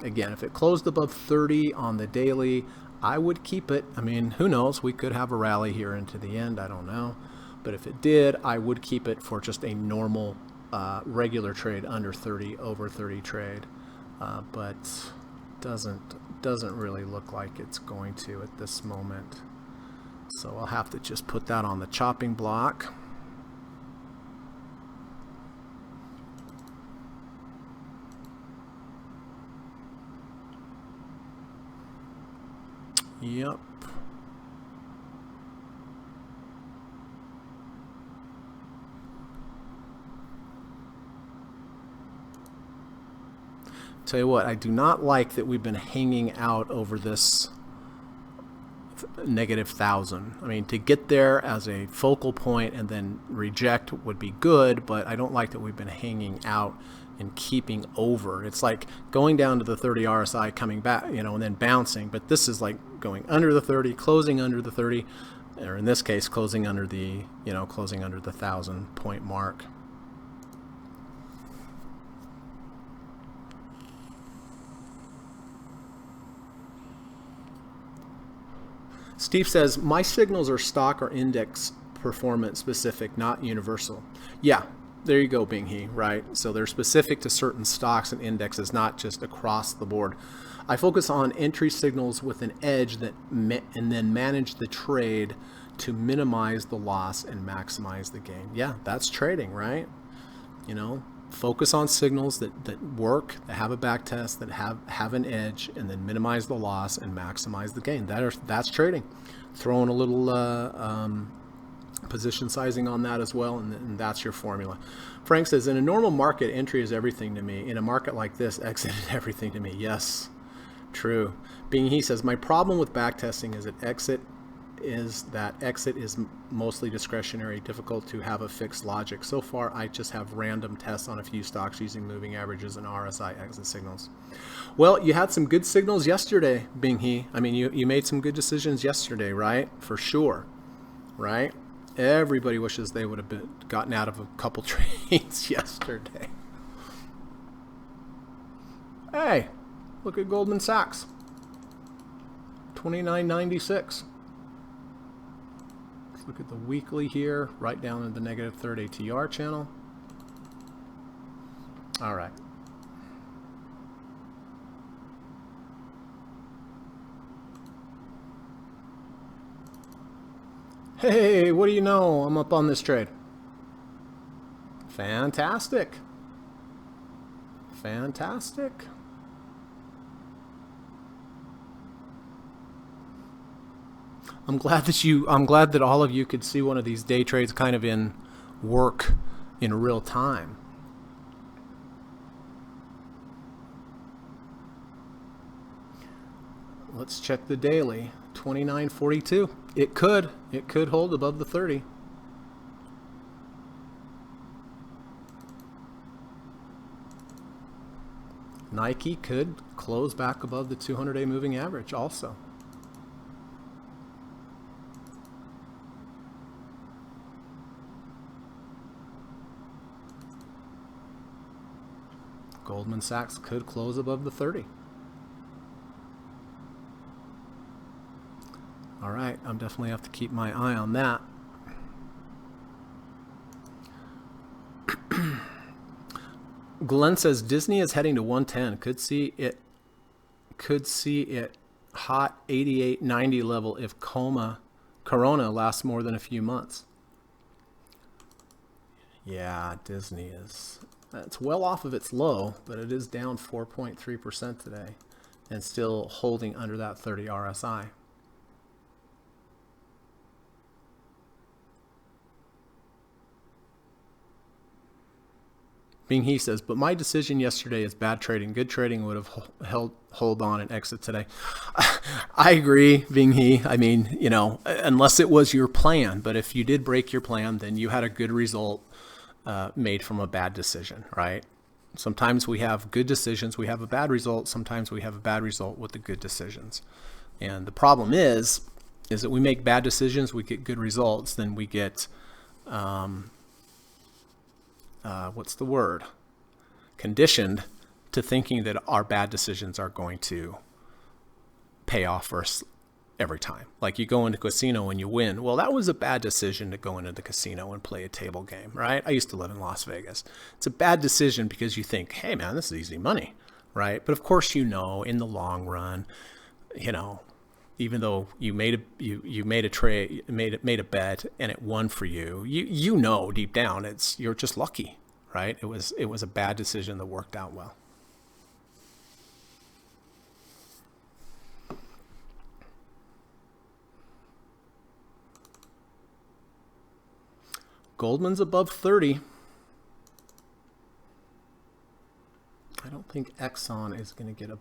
Again, if it closed above 30 on the daily, I would keep it. I mean, who knows? We could have a rally here into the end. I don't know. But if it did, I would keep it for just a normal regular trade, under 30, over 30 trade. But doesn't really look like it's going to at this moment. So I'll have to just put that on the chopping block. Yep. Tell you what, I do not like that we've been hanging out over this -1,000. I mean, to get there as a focal point and then reject would be good, but I don't like that we've been hanging out and keeping over. It's like going down to the 30 RSI, coming back, you know, and then bouncing. But this is like going under the 30, closing under the 30, or in this case, closing under the, you know, closing under the 1,000-point mark. Steve says, my signals are stock or index performance specific, not universal. Yeah, there you go, Bing He, right? So they're specific to certain stocks and indexes, not just across the board. I focus on entry signals with an edge that and then manage the trade to minimize the loss and maximize the gain. Yeah, that's trading, right? You know, focus on signals that work, that have a back test, that have an edge, and then minimize the loss and maximize the gain. That's trading. Throwing a little position sizing on that as well, and that's your formula. Frank says, in a normal market, entry is everything to me. In a market like this, exit is everything to me. Yes, true. Bing He says, my problem with back testing is that exit is mostly discretionary, difficult to have a fixed logic. So far, I just have random tests on a few stocks using moving averages and RSI exit signals. Well, you had some good signals yesterday, Bing He. I mean, you made some good decisions yesterday, right? For sure, right? Everybody wishes they would have gotten out of a couple trades yesterday. Hey, look at Goldman Sachs. 29.96. Look at the weekly here, right down in the -3 ATR channel. All right. Hey, what do you know? I'm up on this trade. Fantastic. I'm glad that all of you could see one of these day trades kind of in work in real time. Let's check the daily. 29.42. It could hold above the 30. Nike could close back above the 200-day moving average also. Goldman Sachs could close above the 30. All right, I'm definitely have to keep my eye on that. Glenn says Disney is heading to 110. Could see it hot 88.90 level if Corona lasts more than a few months. Yeah, Disney is. It's well off of its low, but it is down 4.3% today and still holding under that 30 RSI. Bing He says, but my decision yesterday is bad trading. Good trading would have hold on and exit today. I agree, Bing He. I mean, you know, unless it was your plan, but if you did break your plan, then you had a good result made from a bad decision, right? Sometimes we have good decisions, we have a bad result. Sometimes we have a bad result with the good decisions. And the problem is that we make bad decisions, we get good results, then we get what's the word? Conditioned to thinking that our bad decisions are going to pay off for us every time. Like you go into a casino and you win. Well, that was a bad decision to go into the casino and play a table game, right? I used to live in Las Vegas. It's a bad decision because you think, hey man, this is easy money, right? But of course, you know, in the long run, you know, even though you made a trade, made a bet and it won for you, you know deep down you're just lucky, right? It was a bad decision that worked out well. Goldman's above 30. I don't think Exxon is going to get a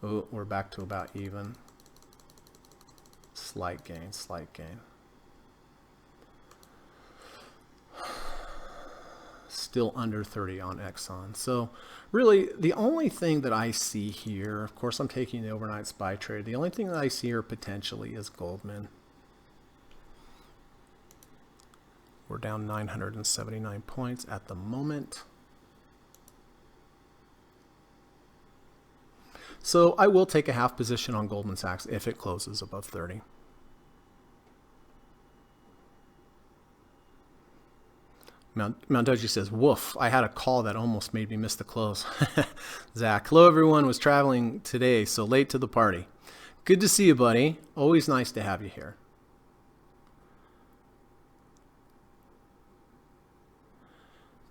oh, we're back to about even. Slight gain, slight gain. Still under 30 on Exxon. So really the only thing that I see here, of course I'm taking the overnight SPY trade, the only thing that I see here potentially is Goldman. We're down 979 points at the moment. So I will take a half position on Goldman Sachs if it closes above 30. Mount Doji says, woof, I had a call that almost made me miss the close. Zach, hello everyone, was traveling today, so late to the party. Good to see you, buddy. Always nice to have you here.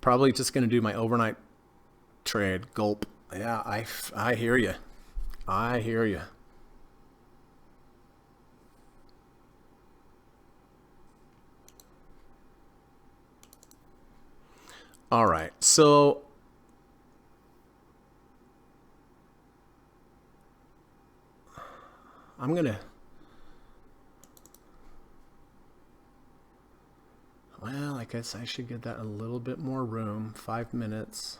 Probably just going to do my overnight trade. Gulp. Yeah, I hear you. I hear you. All right, so I'm gonna, well, I guess I should give that a little bit more room, 5 minutes,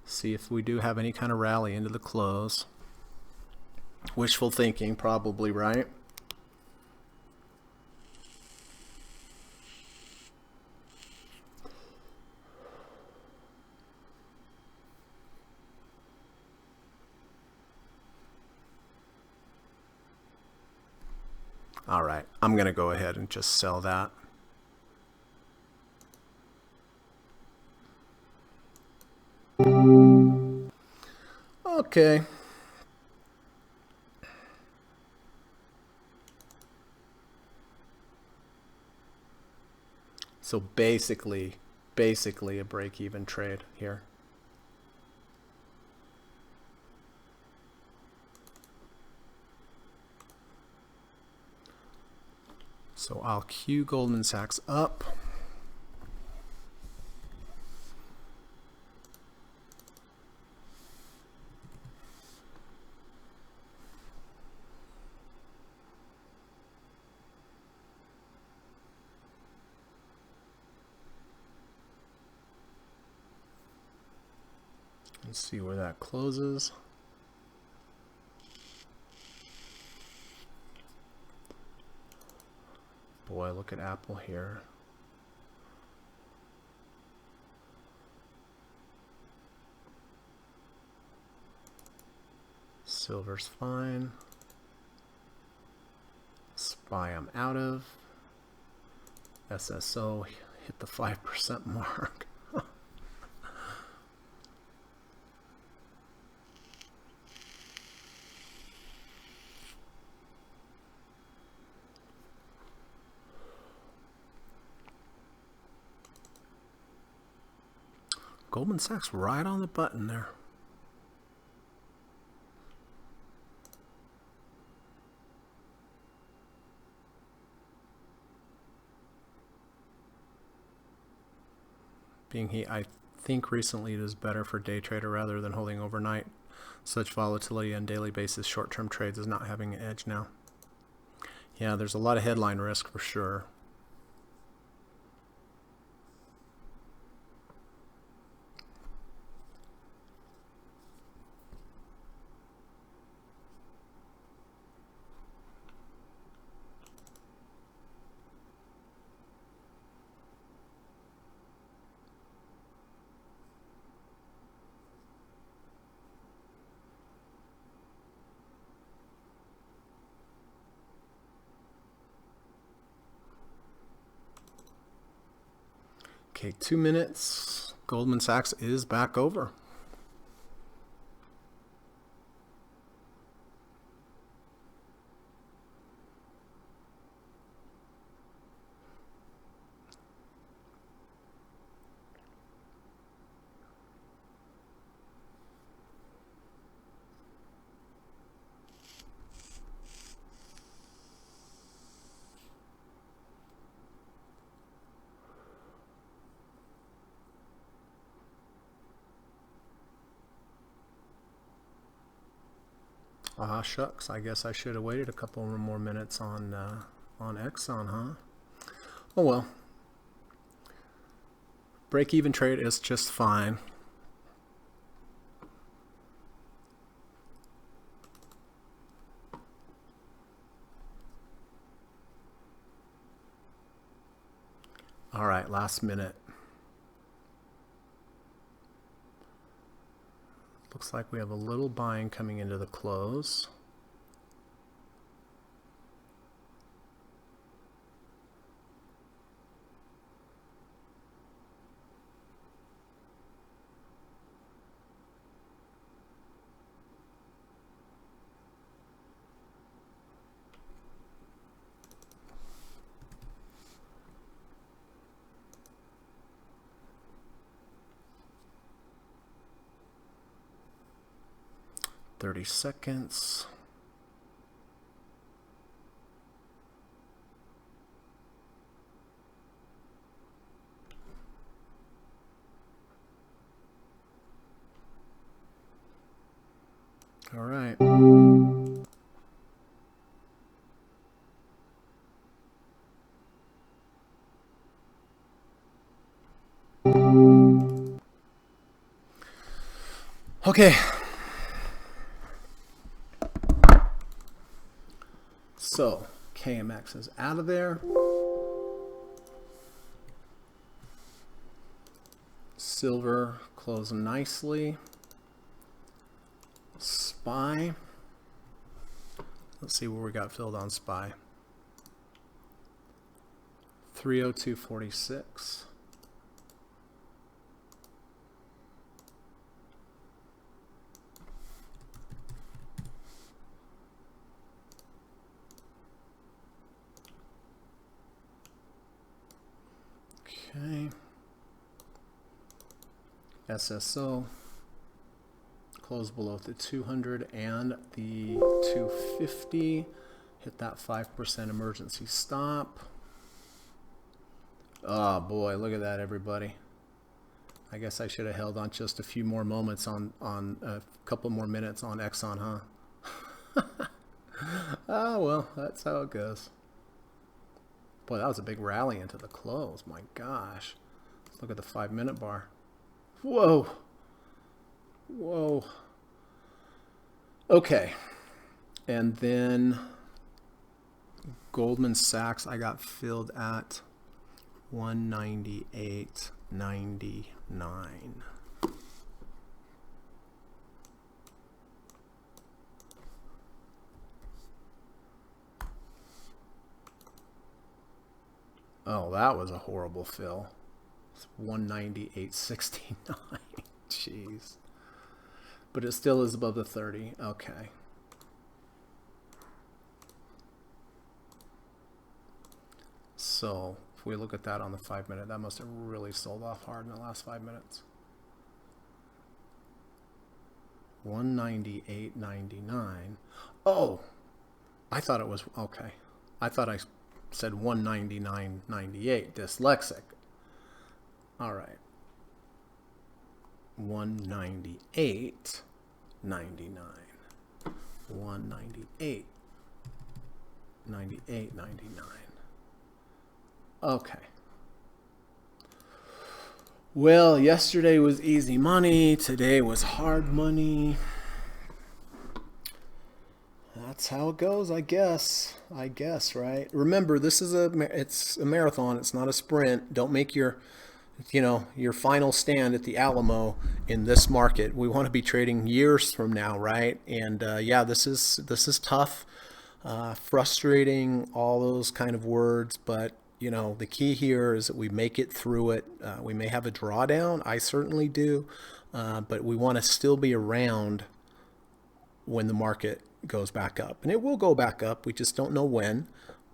see if we do have any kind of rally into the close. Wishful thinking, probably, right? All right, I'm going to go ahead and just sell that. Okay. So basically basically a break-even trade here. So I'll cue Goldman Sachs up. Let's see where that closes. Boy, look at Apple here. Silver's fine. SPY I'm out of. SSO hit the 5% mark. Goldman Sachs right on the button there. I think recently it is better for day trader rather than holding overnight. Such volatility on daily basis, short-term trades is not having an edge now. Yeah, there's a lot of headline risk for sure. Okay, 2 minutes. Goldman Sachs is back over. Ah, shucks. I guess I should have waited a couple more minutes on Exxon, huh? Oh well. Break-even trade is just fine. All right, last minute. Looks like we have a little buying coming into the close. $30 seconds. All right. Okay. So KMX is out of there. Silver closed nicely. SPY. Let's see where we got filled on SPY. 302.46. Okay. SSO. Close below the 200 and the 250. Hit that 5% emergency stop. Oh boy, look at that, everybody. I guess I should have held on just a few more moments on a couple more minutes on Exxon, huh? Oh well, that's how it goes. Boy, that was a big rally into the close. My gosh. Let's look at the 5-minute bar. Whoa. Whoa. Okay. And then Goldman Sachs, I got filled at 198.99. Oh, that was a horrible fill. It's 198.69. Jeez. But it still is above the 30. Okay. So if we look at that on the 5-minute, that must have really sold off hard in the last 5 minutes. 198.99. Oh, I thought it was, okay. I thought I said 199.98. Dyslexic. All right. 198.99. 198. 98.99. Okay. Well, yesterday was easy money. Today was hard money. That's how it goes, I guess. I guess, right? Remember, it's a marathon. It's not a sprint. Don't make your final stand at the Alamo in this market. We want to be trading years from now, right? And yeah, this is tough, frustrating, all those kind of words. But the key here is that we make it through it. We may have a drawdown. I certainly do, but we want to still be around when the market goes back up, and it will go back up. We just don't know when.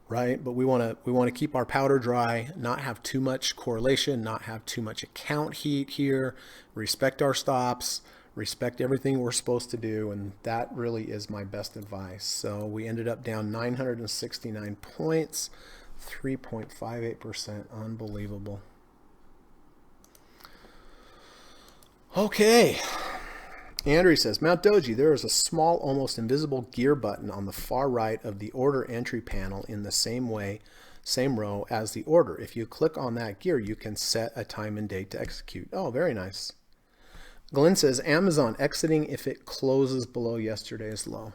Right, but we want to keep our powder dry, not have too much correlation, not have too much account heat here, respect our stops, respect everything we're supposed to do, and that really is my best advice. So we ended up down 969 points, 3.58%, unbelievable. Okay. Andrew says, Mount Doji, there is a small, almost invisible gear button on the far right of the order entry panel in the same row as the order. If you click on that gear, you can set a time and date to execute. Oh, very nice. Glenn says, Amazon exiting if it closes below yesterday's low.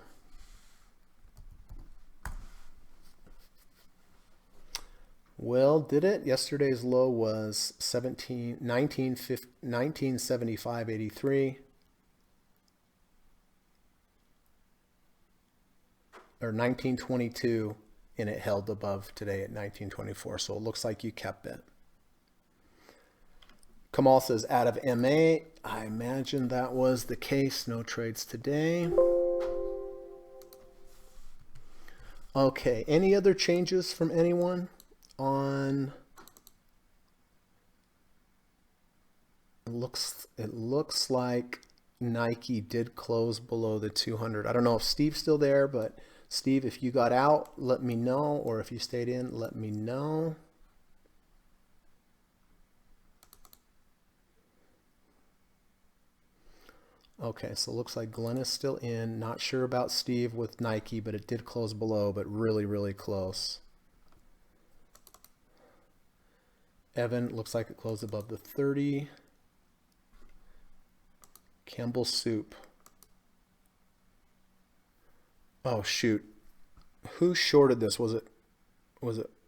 Well, did it? Yesterday's low was 1975.83. Or 1922, and it held above today at 1924. So it looks like you kept it. Kamal says, out of MA. I imagine that was the case. No trades today. Okay, any other changes from anyone on? It looks like Nike did close below the 200. I don't know if Steve's still there, but Steve, if you got out, let me know, or if you stayed in, let me know. Okay, so it looks like Glenn is still in. Not sure about Steve with Nike, but it did close below, but really, really close. Evan, looks like it closed above the 30. Campbell Soup. Oh shoot, who shorted this? Was it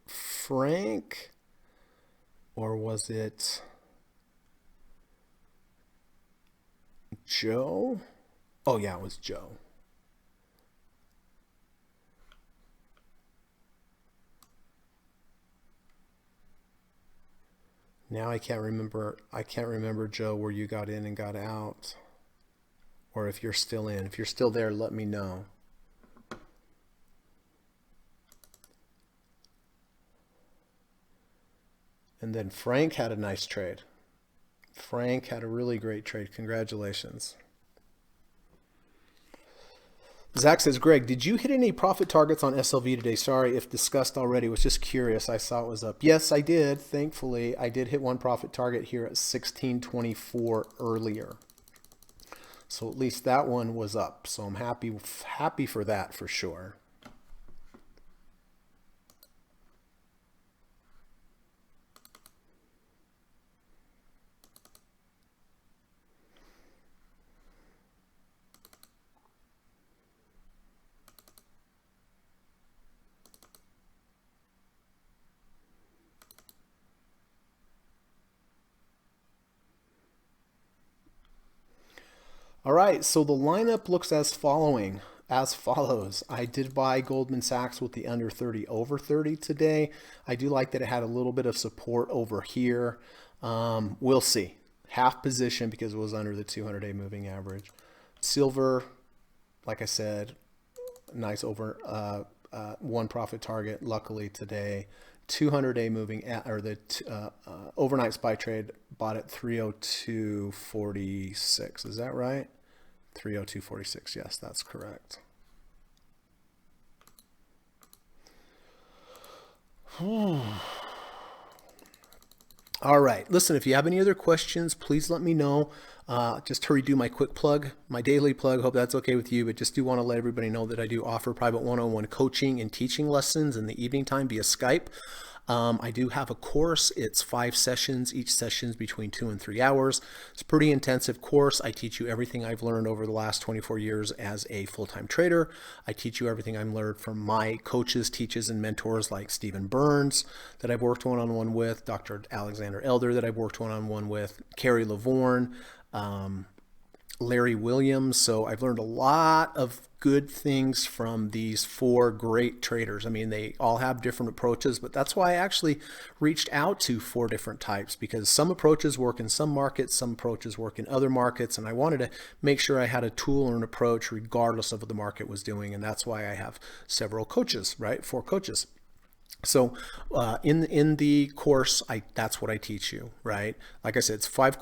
Frank, or was it Joe? Oh yeah, it was Joe. Now I can't remember, Joe, where you got in and got out, or if you're still in. If you're still there, let me know. And then Frank had a nice trade. Frank had a really great trade. Congratulations. Zach says, Greg, did you hit any profit targets on SLV today? Sorry if discussed already. Was just curious. I saw it was up. Yes, I did. Thankfully, I did hit one profit target here at 1624 earlier. So at least that one was up. So I'm happy for that for sure. All right, so the lineup looks as follows. I did buy Goldman Sachs with the under 30 over 30 today. I do like that it had a little bit of support over here. We'll see. Half position because it was under the 200-day moving average. Silver, like I said, nice over one profit target. Luckily today, 200-day moving or the overnight SPY trade bought at 302.46. Is that right? 302.46. Yes, that's correct. All right. Listen, if you have any other questions, please let me know. Just to redo my quick plug, my daily plug. Hope that's okay with you, but just do want to let everybody know that I do offer private one-on-one coaching and teaching lessons in the evening time via Skype. I do have a course. It's 5 sessions. Each session's between 2 and 3 hours. It's a pretty intensive course. I teach you everything I've learned over the last 24 years as a full-time trader. I teach you everything I've learned from my coaches, teachers, and mentors like Stephen Burns that I've worked one-on-one with, Dr. Alexander Elder that I've worked one-on-one with, Carrie Lavorne, Larry Williams. So I've learned a lot of good things from these 4 great traders. I mean, they all have different approaches, but that's why I actually reached out to 4 different types, because some approaches work in some markets, some approaches work in other markets, and I wanted to make sure I had a tool or an approach regardless of what the market was doing, and that's why I have several coaches, right? 4 coaches. So in the course, that's what I teach you, right? Like I said, it's 5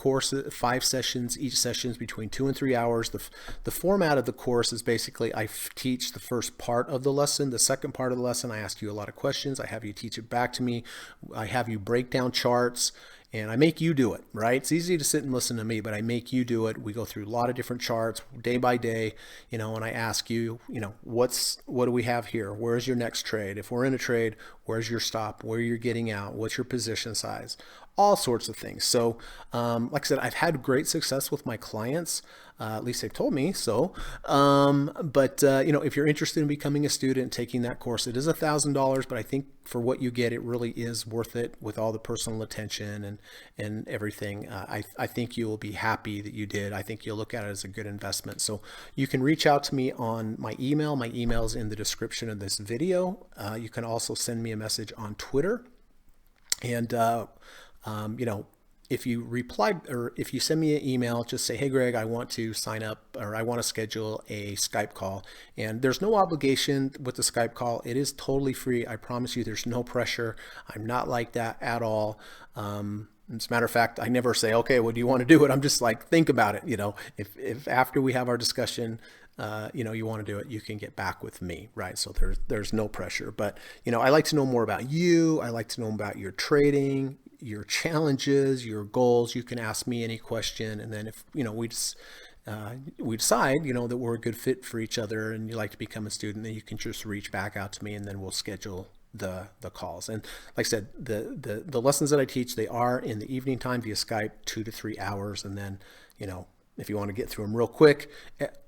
sessions. Each session is between 2 and 3 hours. The format of the course is basically I teach the first part of the lesson. The second part of the lesson, I ask you a lot of questions. I have you teach it back to me. I have you break down charts. And I make you do it, right? It's easy to sit and listen to me, but I make you do it. We go through a lot of different charts day by day, and I ask you, what do we have here? Where's your next trade? If we're in a trade, where's your stop? Where you're getting out? What's your position size? All sorts of things. So, like I said, I've had great success with my clients. At least they've told me so. But if you're interested in becoming a student, taking that course, it is $1,000, but I think for what you get, it really is worth it with all the personal attention and everything. I think you will be happy that you did. I think you'll look at it as a good investment. So you can reach out to me on my email. My email is in the description of this video. You can also send me a message on Twitter. And, if you reply or if you send me an email, just say, hey, Greg, I want to sign up or I want to schedule a Skype call. And there's no obligation with the Skype call. It is totally free. I promise you there's no pressure. I'm not like that at all. As a matter of fact, I never say, okay, well, do you want to do it? I'm just like, think about it. If after we have our discussion, you want to do it, you can get back with me, right? So there's no pressure. But, I like to know more about you. I like to know about your trading, your challenges, your goals. You can ask me any question, and then if we decide that we're a good fit for each other and you like to become a student, then you can just reach back out to me, and then we'll schedule the calls. And like I said, the lessons that I teach, they are in the evening time via Skype, 2 to 3 hours, and then if you want to get through them real quick,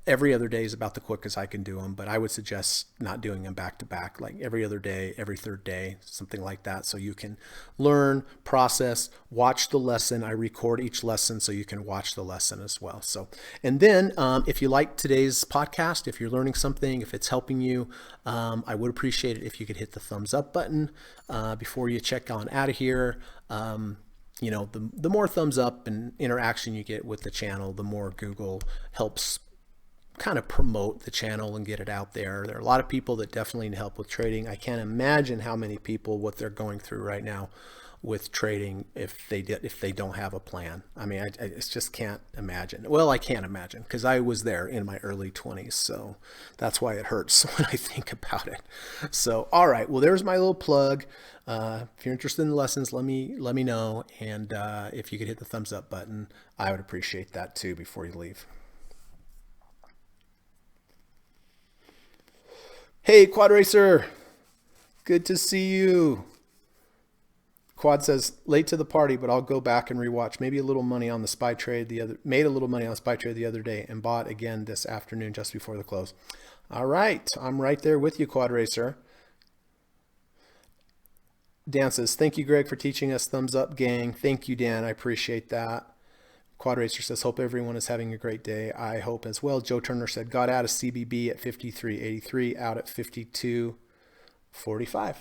every other day is about the quickest I can do them, but I would suggest not doing them back to back, like every other day, every third day, something like that. So you can learn, process, watch the lesson. I record each lesson so you can watch the lesson as well. So, and then if you like today's podcast, if you're learning something, if it's helping you, I would appreciate it if you could hit the thumbs up button before you check on out of here. The more thumbs up and interaction you get with the channel, the more Google helps kind of promote the channel and get it out there. There are a lot of people that definitely need help with trading. I can't imagine how many people, what they're going through right now with trading if they don't have a plan. I mean, I just can't imagine. Well, I can't imagine because I was there in my early 20s, so that's why it hurts when I think about it. So, all right, well, there's my little plug. If you're interested in the lessons, let me know, and if you could hit the thumbs up button, I would appreciate that too before you leave. Hey, Quad Racer, good to see you. Quad says, late to the party, but I'll go back and rewatch. Maybe a little money on the SPY trade made a little money on the SPY trade the other day and bought again this afternoon just before the close. All right, I'm right there with you, Quad Racer. Dan says, thank you, Greg, for teaching us. Thumbs up, gang. Thank you, Dan. I appreciate that. Quad Racer says, hope everyone is having a great day. I hope as well. Joe Turner said, got out of CBB at 53.83, out at 52.45.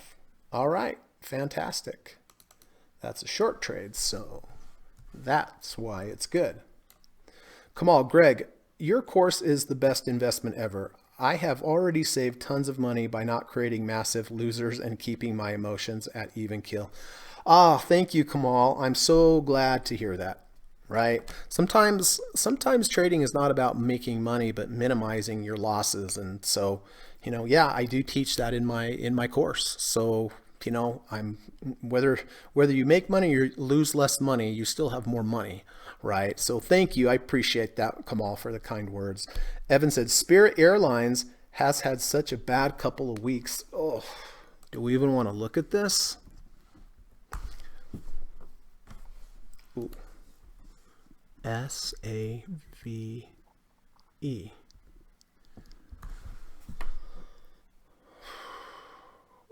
All right, fantastic. That's a short trade, so that's why it's good. Kamal, Greg, your course is the best investment ever. I have already saved tons of money by not creating massive losers and keeping my emotions at even keel. Ah, thank you, Kamal. I'm so glad to hear that. Right? Sometimes trading is not about making money, but minimizing your losses. And so, yeah, I do teach that in my course. So, I'm whether you make money or lose less money, you still have more money, right? So thank you. I appreciate that, Kamal, for the kind words. Evan said, Spirit Airlines has had such a bad couple of weeks. Oh, do we even want to look at this? Ooh. SAVE.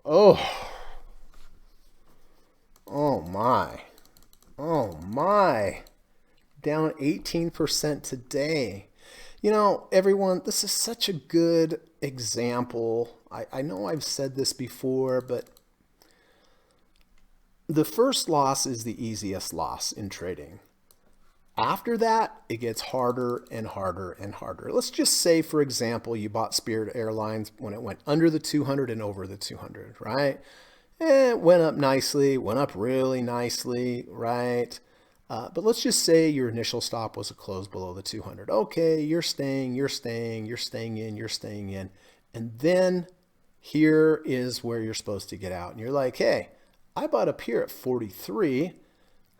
Oh my. Down 18% today. Everyone, this is such a good example. I know I've said this before, but the first loss is the easiest loss in trading. After that, it gets harder and harder and harder. Let's just say, for example, you bought Spirit Airlines when it went under the 200 and over the 200, right? It went up nicely, went up really nicely, right? But let's just say your initial stop was a close below the 200. Okay, you're staying in. And then here is where you're supposed to get out. And you're like, hey, I bought up here at 43.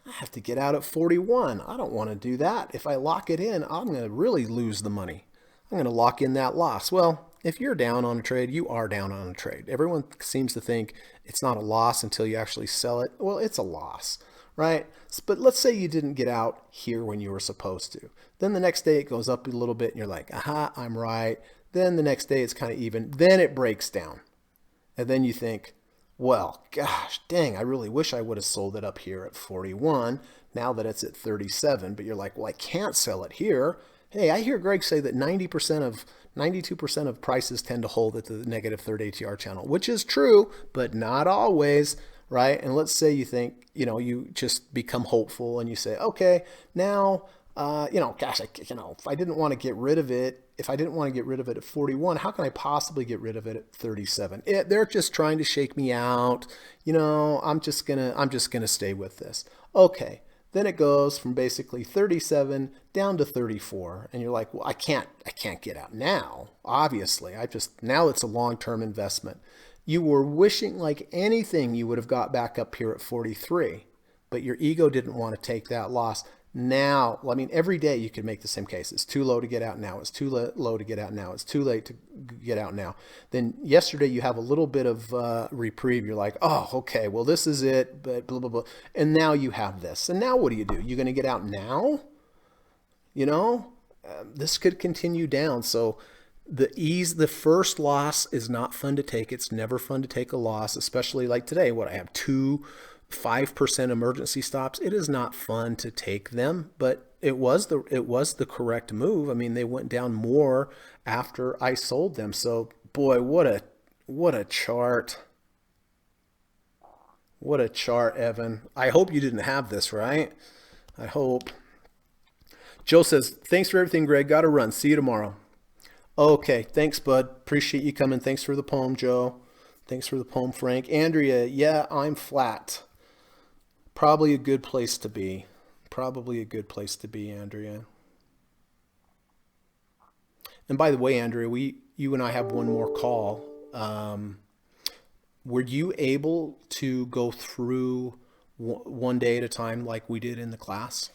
I have to get out at 41. I don't want to do that. If I lock it in, I'm going to really lose the money. I'm going to lock in that loss. Well, if you're down on a trade, you are down on a trade. Everyone seems to think it's not a loss until you actually sell it. Well, it's a loss, right? But let's say you didn't get out here when you were supposed to. Then the next day it goes up a little bit and you're like, aha, I'm right. Then the next day it's kind of even. Then it breaks down. And then you think, well, gosh, dang, I really wish I would have sold it up here at 41 now that it's at 37. But you're like, well, I can't sell it here. Hey, I hear Greg say that 92% of prices tend to hold at the negative third ATR channel, which is true, but not always, right? And let's say you think, you just become hopeful and you say, okay, now, gosh, if I didn't want to get rid of it, at 41, how can I possibly get rid of it at 37? They're just trying to shake me out. I'm just gonna stay with this. Okay. Then it goes from basically 37 down to 34. And you're like, well, I can't get out now. Obviously, now it's a long-term investment. You were wishing like anything you would have got back up here at 43, but your ego didn't want to take that loss. Now, every day you could make the same case. It's too low to get out now. It's too low to get out now. It's too late to get out now. Then yesterday you have a little bit of reprieve. You're like, oh, okay, well, this is it, but blah, blah, blah. And now you have this. And now what do? You're going to get out now? This could continue down. So the first loss is not fun to take. It's never fun to take a loss, especially like today. I have 5% emergency stops. It is not fun to take them, but it was the correct move. They went down more after I sold them. So boy, what a chart. What a chart, Evan. I hope you didn't have this, right? I hope. Joe says, thanks for everything, Greg. Got to run. See you tomorrow. Okay, thanks, bud. Appreciate you coming. Thanks for the poem, Joe. Thanks for the poem, Frank. Andrea, yeah, I'm flat. Probably a good place to be. Probably a good place to be, Andrea. And by the way, Andrea, you and I have one more call. Um, were you able to go through one day at a time like we did in the class?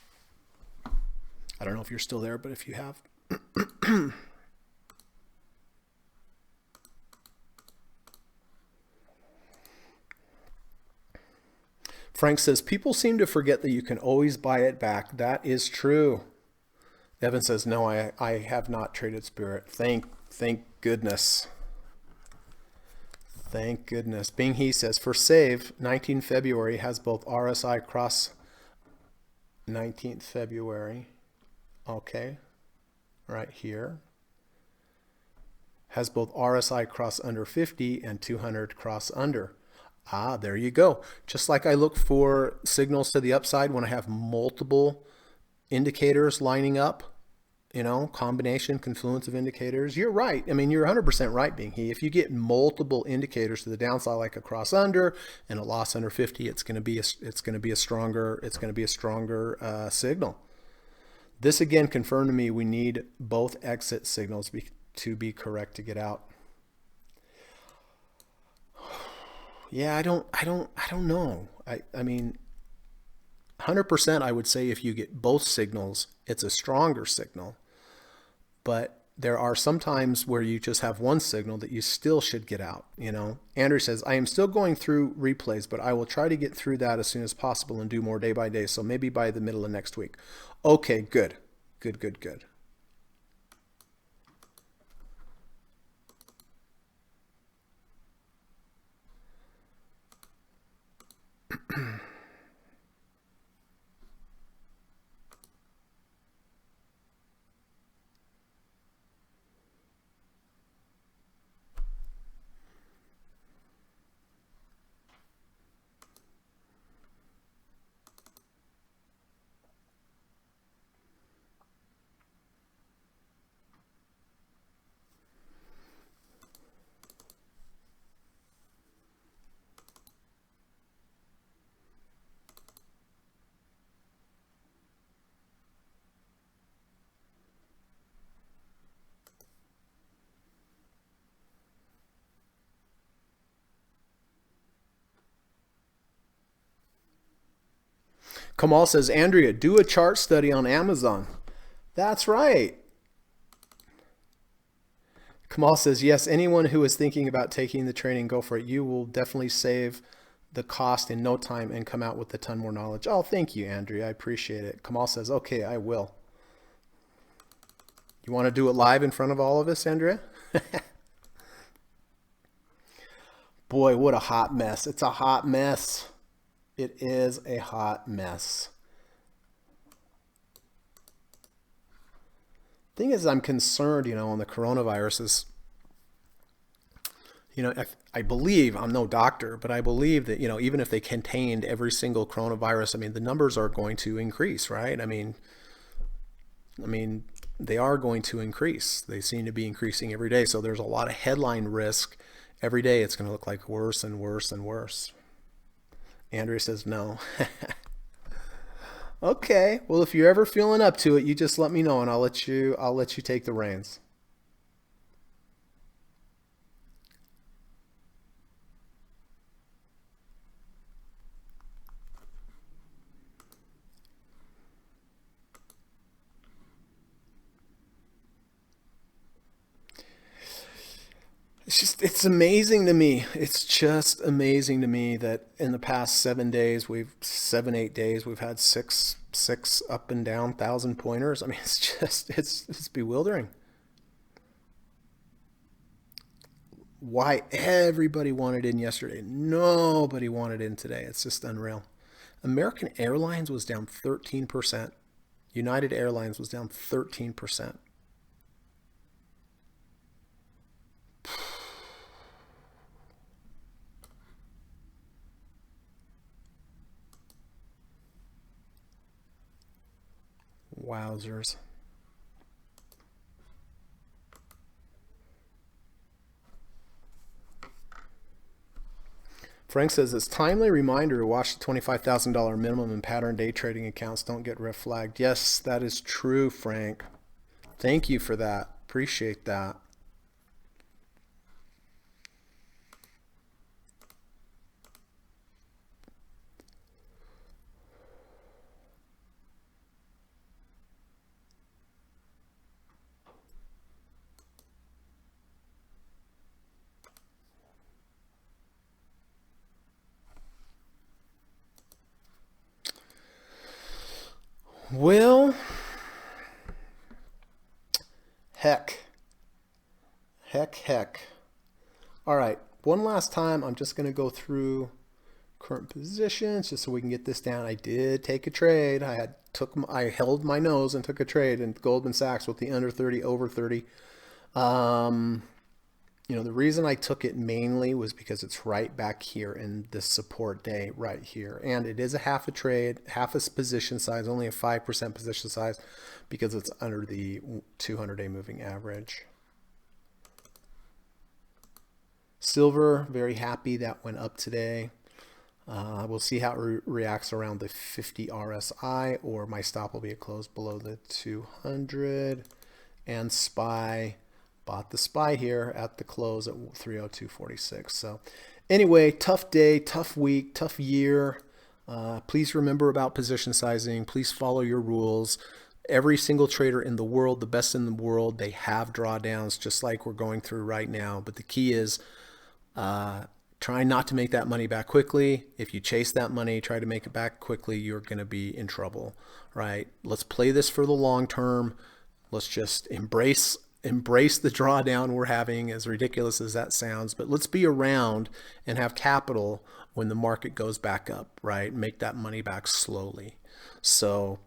I don't know if you're still there, but if you have. Frank says, people seem to forget that you can always buy it back. That is true. Evan says, no, I have not traded Spirit. Thank goodness. Thank goodness. Bing He says, for save, 19 February has both RSI cross 19th February. Okay. Right here. Has both RSI cross under 50 and 200 cross under. Ah, there you go. Just like I look for signals to the upside when I have multiple indicators lining up, combination, confluence of indicators. You're right. I mean, you're 100% right, Bing He. If you get multiple indicators to the downside, like a cross under and a loss under 50, it's going to be a stronger signal. This again confirmed to me we need both exit signals to be correct to get out. Yeah, I don't know. I mean, 100% I would say if you get both signals, it's a stronger signal. But there are some times where you just have one signal that you still should get out, Andrew says, I am still going through replays, but I will try to get through that as soon as possible and do more day by day. So maybe by the middle of next week. Okay, good. Good. Kamal says, Andrea, do a chart study on Amazon. That's right. Kamal says, yes, anyone who is thinking about taking the training, go for it. You will definitely save the cost in no time and come out with a ton more knowledge. Oh, thank you, Andrea. I appreciate it. Kamal says, okay, I will. You want to do it live in front of all of us, Andrea? Boy, what a hot mess. It's a hot mess. It is a hot mess. Thing is, I'm concerned, on the coronaviruses. I believe, I'm no doctor, but I believe that, even if they contained every single coronavirus, I mean, the numbers are going to increase, right? I mean, they are going to increase. They seem to be increasing every day. So there's a lot of headline risk. Every day it's going to look like worse and worse and worse. Andrea says no. Okay. Well, if you're ever feeling up to it, you just let me know and I'll let you take the reins. It's amazing to me. It's just amazing to me that in the past 7 days, 8 days, we've had six up and down 1,000 pointers. I mean, it's bewildering. Why everybody wanted in yesterday, nobody wanted in today. It's just unreal. American Airlines was down 13%. United Airlines was down 13%. Wowzers. Frank says, it's timely reminder to watch the $25,000 minimum in pattern day trading accounts. Don't get red flagged. Yes, that is true, Frank. Thank you for that. Appreciate that. Well, heck. All right, one last time, I'm just going to go through current positions just so we can get this down. I did take a trade. I held my nose and took a trade in Goldman Sachs with the under 30, over 30. The reason I took it mainly was because it's right back here in this support day right here. And it is a half a trade, half a position size, only a 5% position size because it's under the 200-day moving average. Silver, very happy that went up today. We'll see how it reacts around the 50 RSI, or my stop will be a close below the 200. And SPY, bought the SPY here at the close at 302.46. So anyway, tough day, tough week, tough year. Please remember about position sizing. Please follow your rules. Every single trader in the world, the best in the world, they have drawdowns just like we're going through right now. But the key is try not to make that money back quickly. If you chase that money, try to make it back quickly, you're going to be in trouble, right? Let's play this for the long term. Let's just embrace the drawdown we're having, as ridiculous as that sounds, but let's be around and have capital when the market goes back up, right? Make that money back slowly. So,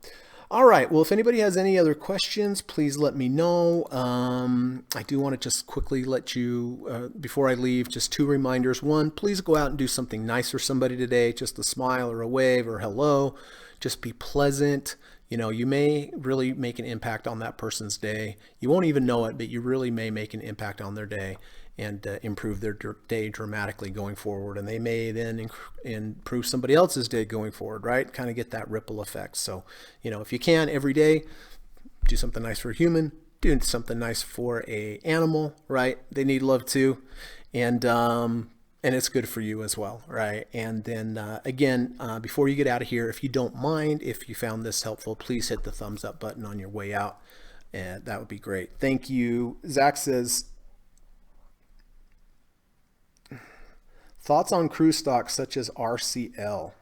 all right. Well, if anybody has any other questions, please let me know. I do want to just quickly let you, before I leave, just 2 reminders. 1, please go out and do something nice for somebody today. Just a smile or a wave or hello. Just be pleasant. You may really make an impact on that person's day. You won't even know it, but you really may make an impact on their day and improve their day dramatically going forward. And they may then improve somebody else's day going forward, right? Kind of get that ripple effect. So, if you can every day, do something nice for a human, do something nice for a animal, right? They need love too. And it's good for you as well, right? And then again, before you get out of here, if you don't mind, if you found this helpful, please hit the thumbs up button on your way out. And that would be great. Thank you. Zach says, thoughts on cruise stocks such as RCL?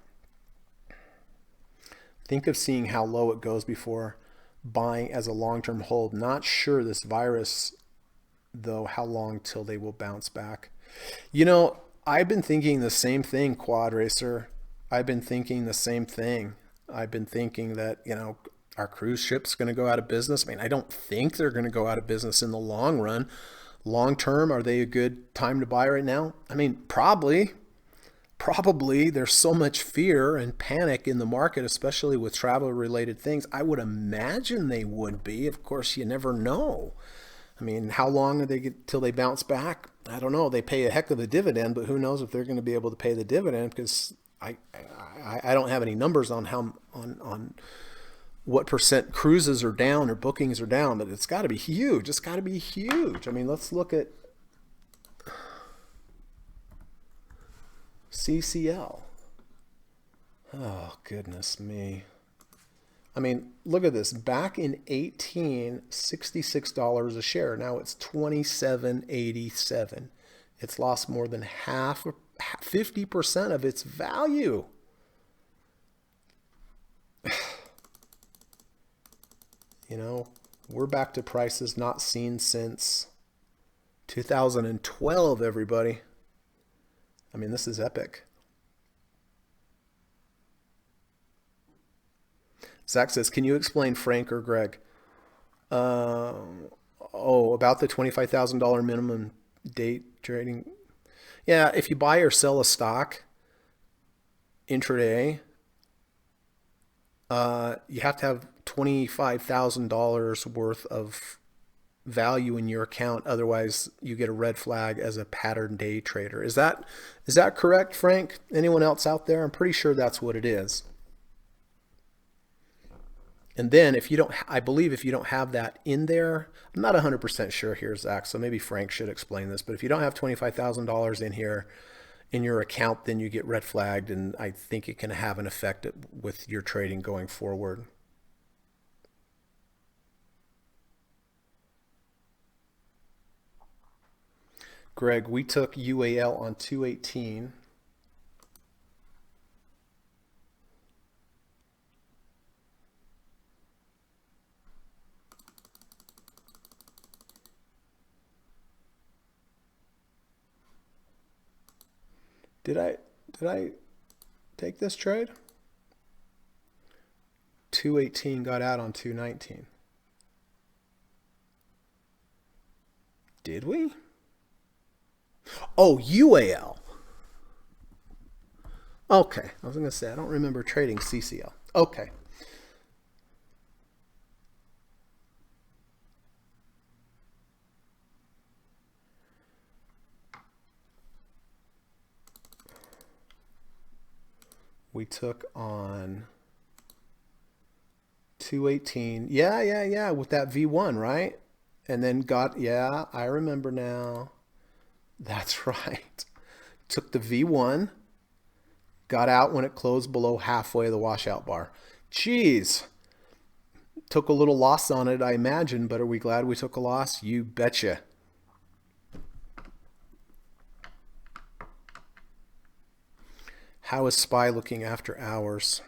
Think of seeing how low it goes before buying as a long-term hold. Not sure this virus, though, how long till they will bounce back. I've been thinking the same thing, Quad Racer. I've been thinking the same thing. I've been thinking that, our cruise ship's going to go out of business. I mean, I don't think they're going to go out of business in the long run. Long term, are they a good time to buy right now? I mean, probably. There's so much fear and panic in the market, especially with travel related things. I would imagine they would be. Of course, you never know. I mean, how long are they get till they bounce back? I don't know. They pay a heck of a dividend, but who knows if they're going to be able to pay the dividend, because I don't have any numbers on on what percent cruises are down or bookings are down, but it's got to be huge. It's got to be huge. I mean, let's look at CCL. Oh, goodness me. I mean, look at this. Back in 18, $66 a share. Now it's $27.87. It's lost more than 50% of its value. We're back to prices not seen since 2012, everybody. I mean, this is epic. Zach says, can you explain, Frank or Greg? About the $25,000 minimum day trading. Yeah, if you buy or sell a stock intraday, you have to have $25,000 worth of value in your account. Otherwise, you get a red flag as a pattern day trader. Is that correct, Frank? Anyone else out there? I'm pretty sure that's what it is. And then if you don't, I believe if you don't have that in there, I'm not 100% sure here, Zach, so maybe Frank should explain this, but if you don't have $25,000 in here in your account, then you get red flagged, and I think it can have an effect with your trading going forward. Greg, we took UAL on 218. Did I take this trade? 218 got out on 219. Did we? Oh, UAL. Okay, I was going to say, I don't remember trading CCL. Okay. We took on 218. Yeah, with that V1, right? And then yeah, I remember now. That's right. Took the V1, got out when it closed below halfway of the washout bar. Jeez. Took a little loss on it, I imagine, but are we glad we took a loss? You betcha. How is SPY looking after hours?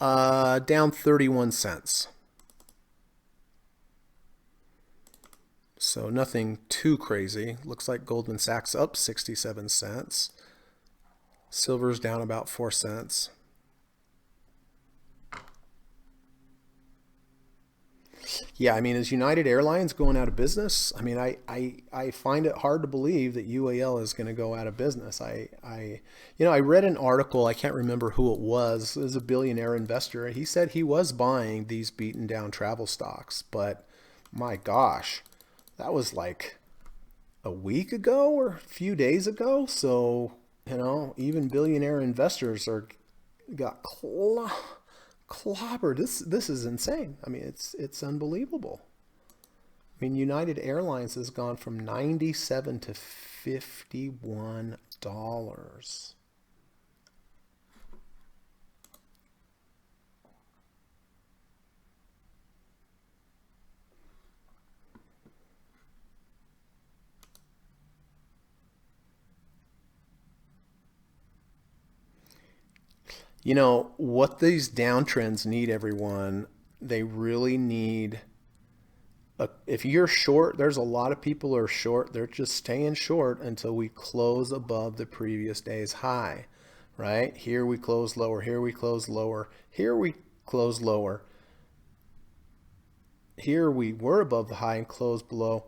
Down 31 cents. So nothing too crazy. Looks like Goldman Sachs up 67 cents. Silver's down about 4 cents. Yeah, I mean, is United Airlines going out of business? I mean, I find it hard to believe that UAL is going to go out of business. I read an article, I can't remember who it was a billionaire investor. He said he was buying these beaten down travel stocks, but my gosh, that was like a week ago or a few days ago. So, even billionaire investors got clobbered. This is insane. I mean, it's unbelievable. I mean, United Airlines has gone from 97 to $51. You know, what these downtrends need, everyone, they really need, if you're short, there's a lot of people who are short. They're just staying short until we close above the previous day's high, right? Here we close lower, here we close lower, here we close lower. Here we were above the high and closed below.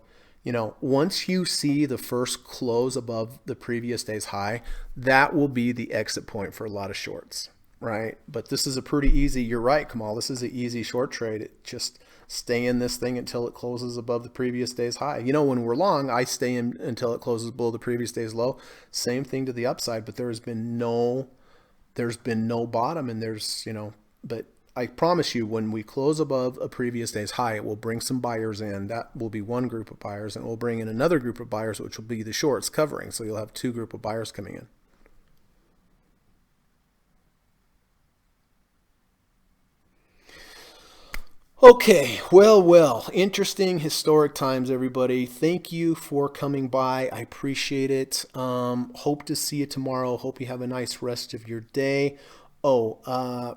Once you see the first close above the previous day's high, that will be the exit point for a lot of shorts. Right? But this is a pretty easy, you're right, Kamal, this is an easy short trade. It just stay in this thing until it closes above the previous day's high. When we're long, I stay in until it closes below the previous day's low. Same thing to the upside, but there's been no bottom, and but I promise you, when we close above a previous day's high, it will bring some buyers in. That will be one group of buyers, and it will bring in another group of buyers, which will be the shorts covering. So you'll have two group of buyers coming in. Okay, well, interesting historic times, everybody. Thank you for coming by. I appreciate it. Hope to see you tomorrow. Hope you have a nice rest of your day. Frank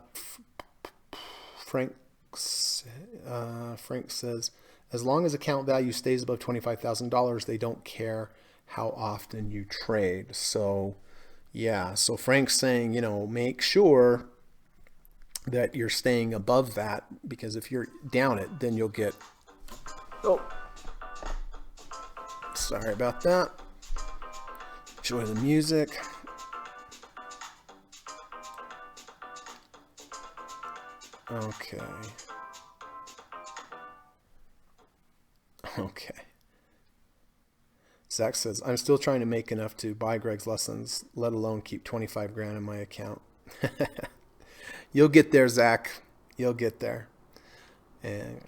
says, as long as account value stays above $25,000, they don't care how often you trade. So, yeah, so Frank's saying, make sure that you're staying above that, because if you're down it, then you'll get, sorry about that. Enjoy the music. Okay. Okay. Zach says, I'm still trying to make enough to buy Greg's lessons, let alone keep 25 grand in my account. You'll get there, Zach. You'll get there. And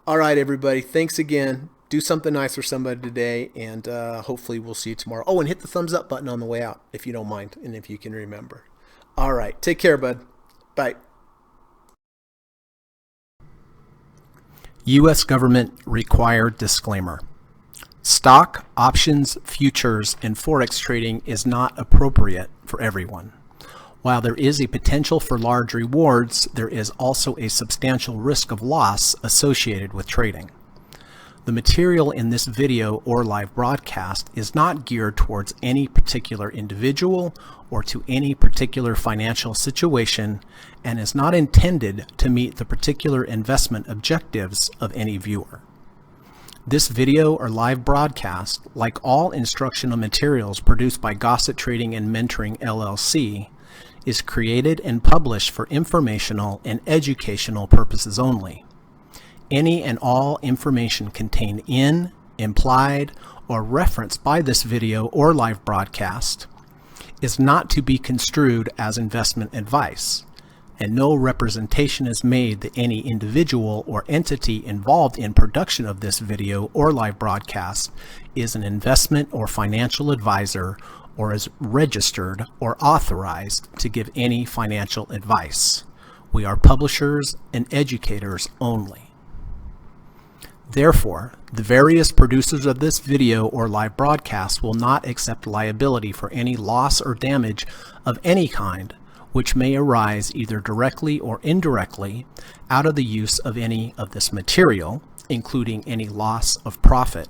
all right, everybody. Thanks again. Do something nice for somebody today, and hopefully we'll see you tomorrow. Oh, and hit the thumbs up button on the way out if you don't mind, and if you can remember. All right. Take care, bud. Bye. U.S. government required disclaimer. Stock, options, futures, and forex trading is not appropriate for everyone. While there is a potential for large rewards, there is also a substantial risk of loss associated with trading. The material in this video or live broadcast is not geared towards any particular individual or to any particular financial situation and is not intended to meet the particular investment objectives of any viewer. This video or live broadcast, like all instructional materials produced by Gossett Trading and Mentoring LLC, is created and published for informational and educational purposes only. Any and all information contained in, implied, or referenced by this video or live broadcast is not to be construed as investment advice, and no representation is made that any individual or entity involved in production of this video or live broadcast is an investment or financial advisor or is registered or authorized to give any financial advice. We are publishers and educators only. Therefore, the various producers of this video or live broadcast will not accept liability for any loss or damage of any kind which may arise either directly or indirectly out of the use of any of this material, including any loss of profit.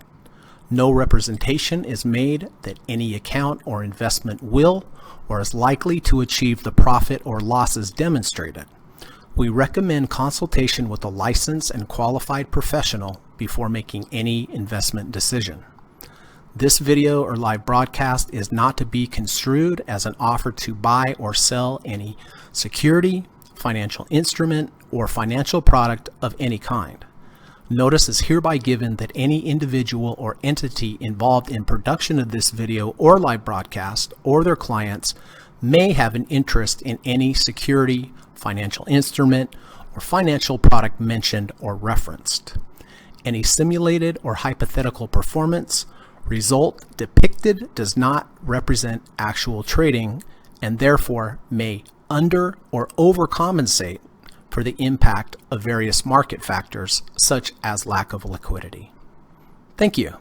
No representation is made that any account or investment will or is likely to achieve the profit or losses demonstrated. We recommend consultation with a licensed and qualified professional before making any investment decision. This video or live broadcast is not to be construed as an offer to buy or sell any security, financial instrument, or financial product of any kind. Notice is hereby given that any individual or entity involved in production of this video or live broadcast or their clients may have an interest in any security, financial instrument, or financial product mentioned or referenced. Any simulated or hypothetical performance result depicted does not represent actual trading and therefore may under or overcompensate for the impact of various market factors such as lack of liquidity. Thank you.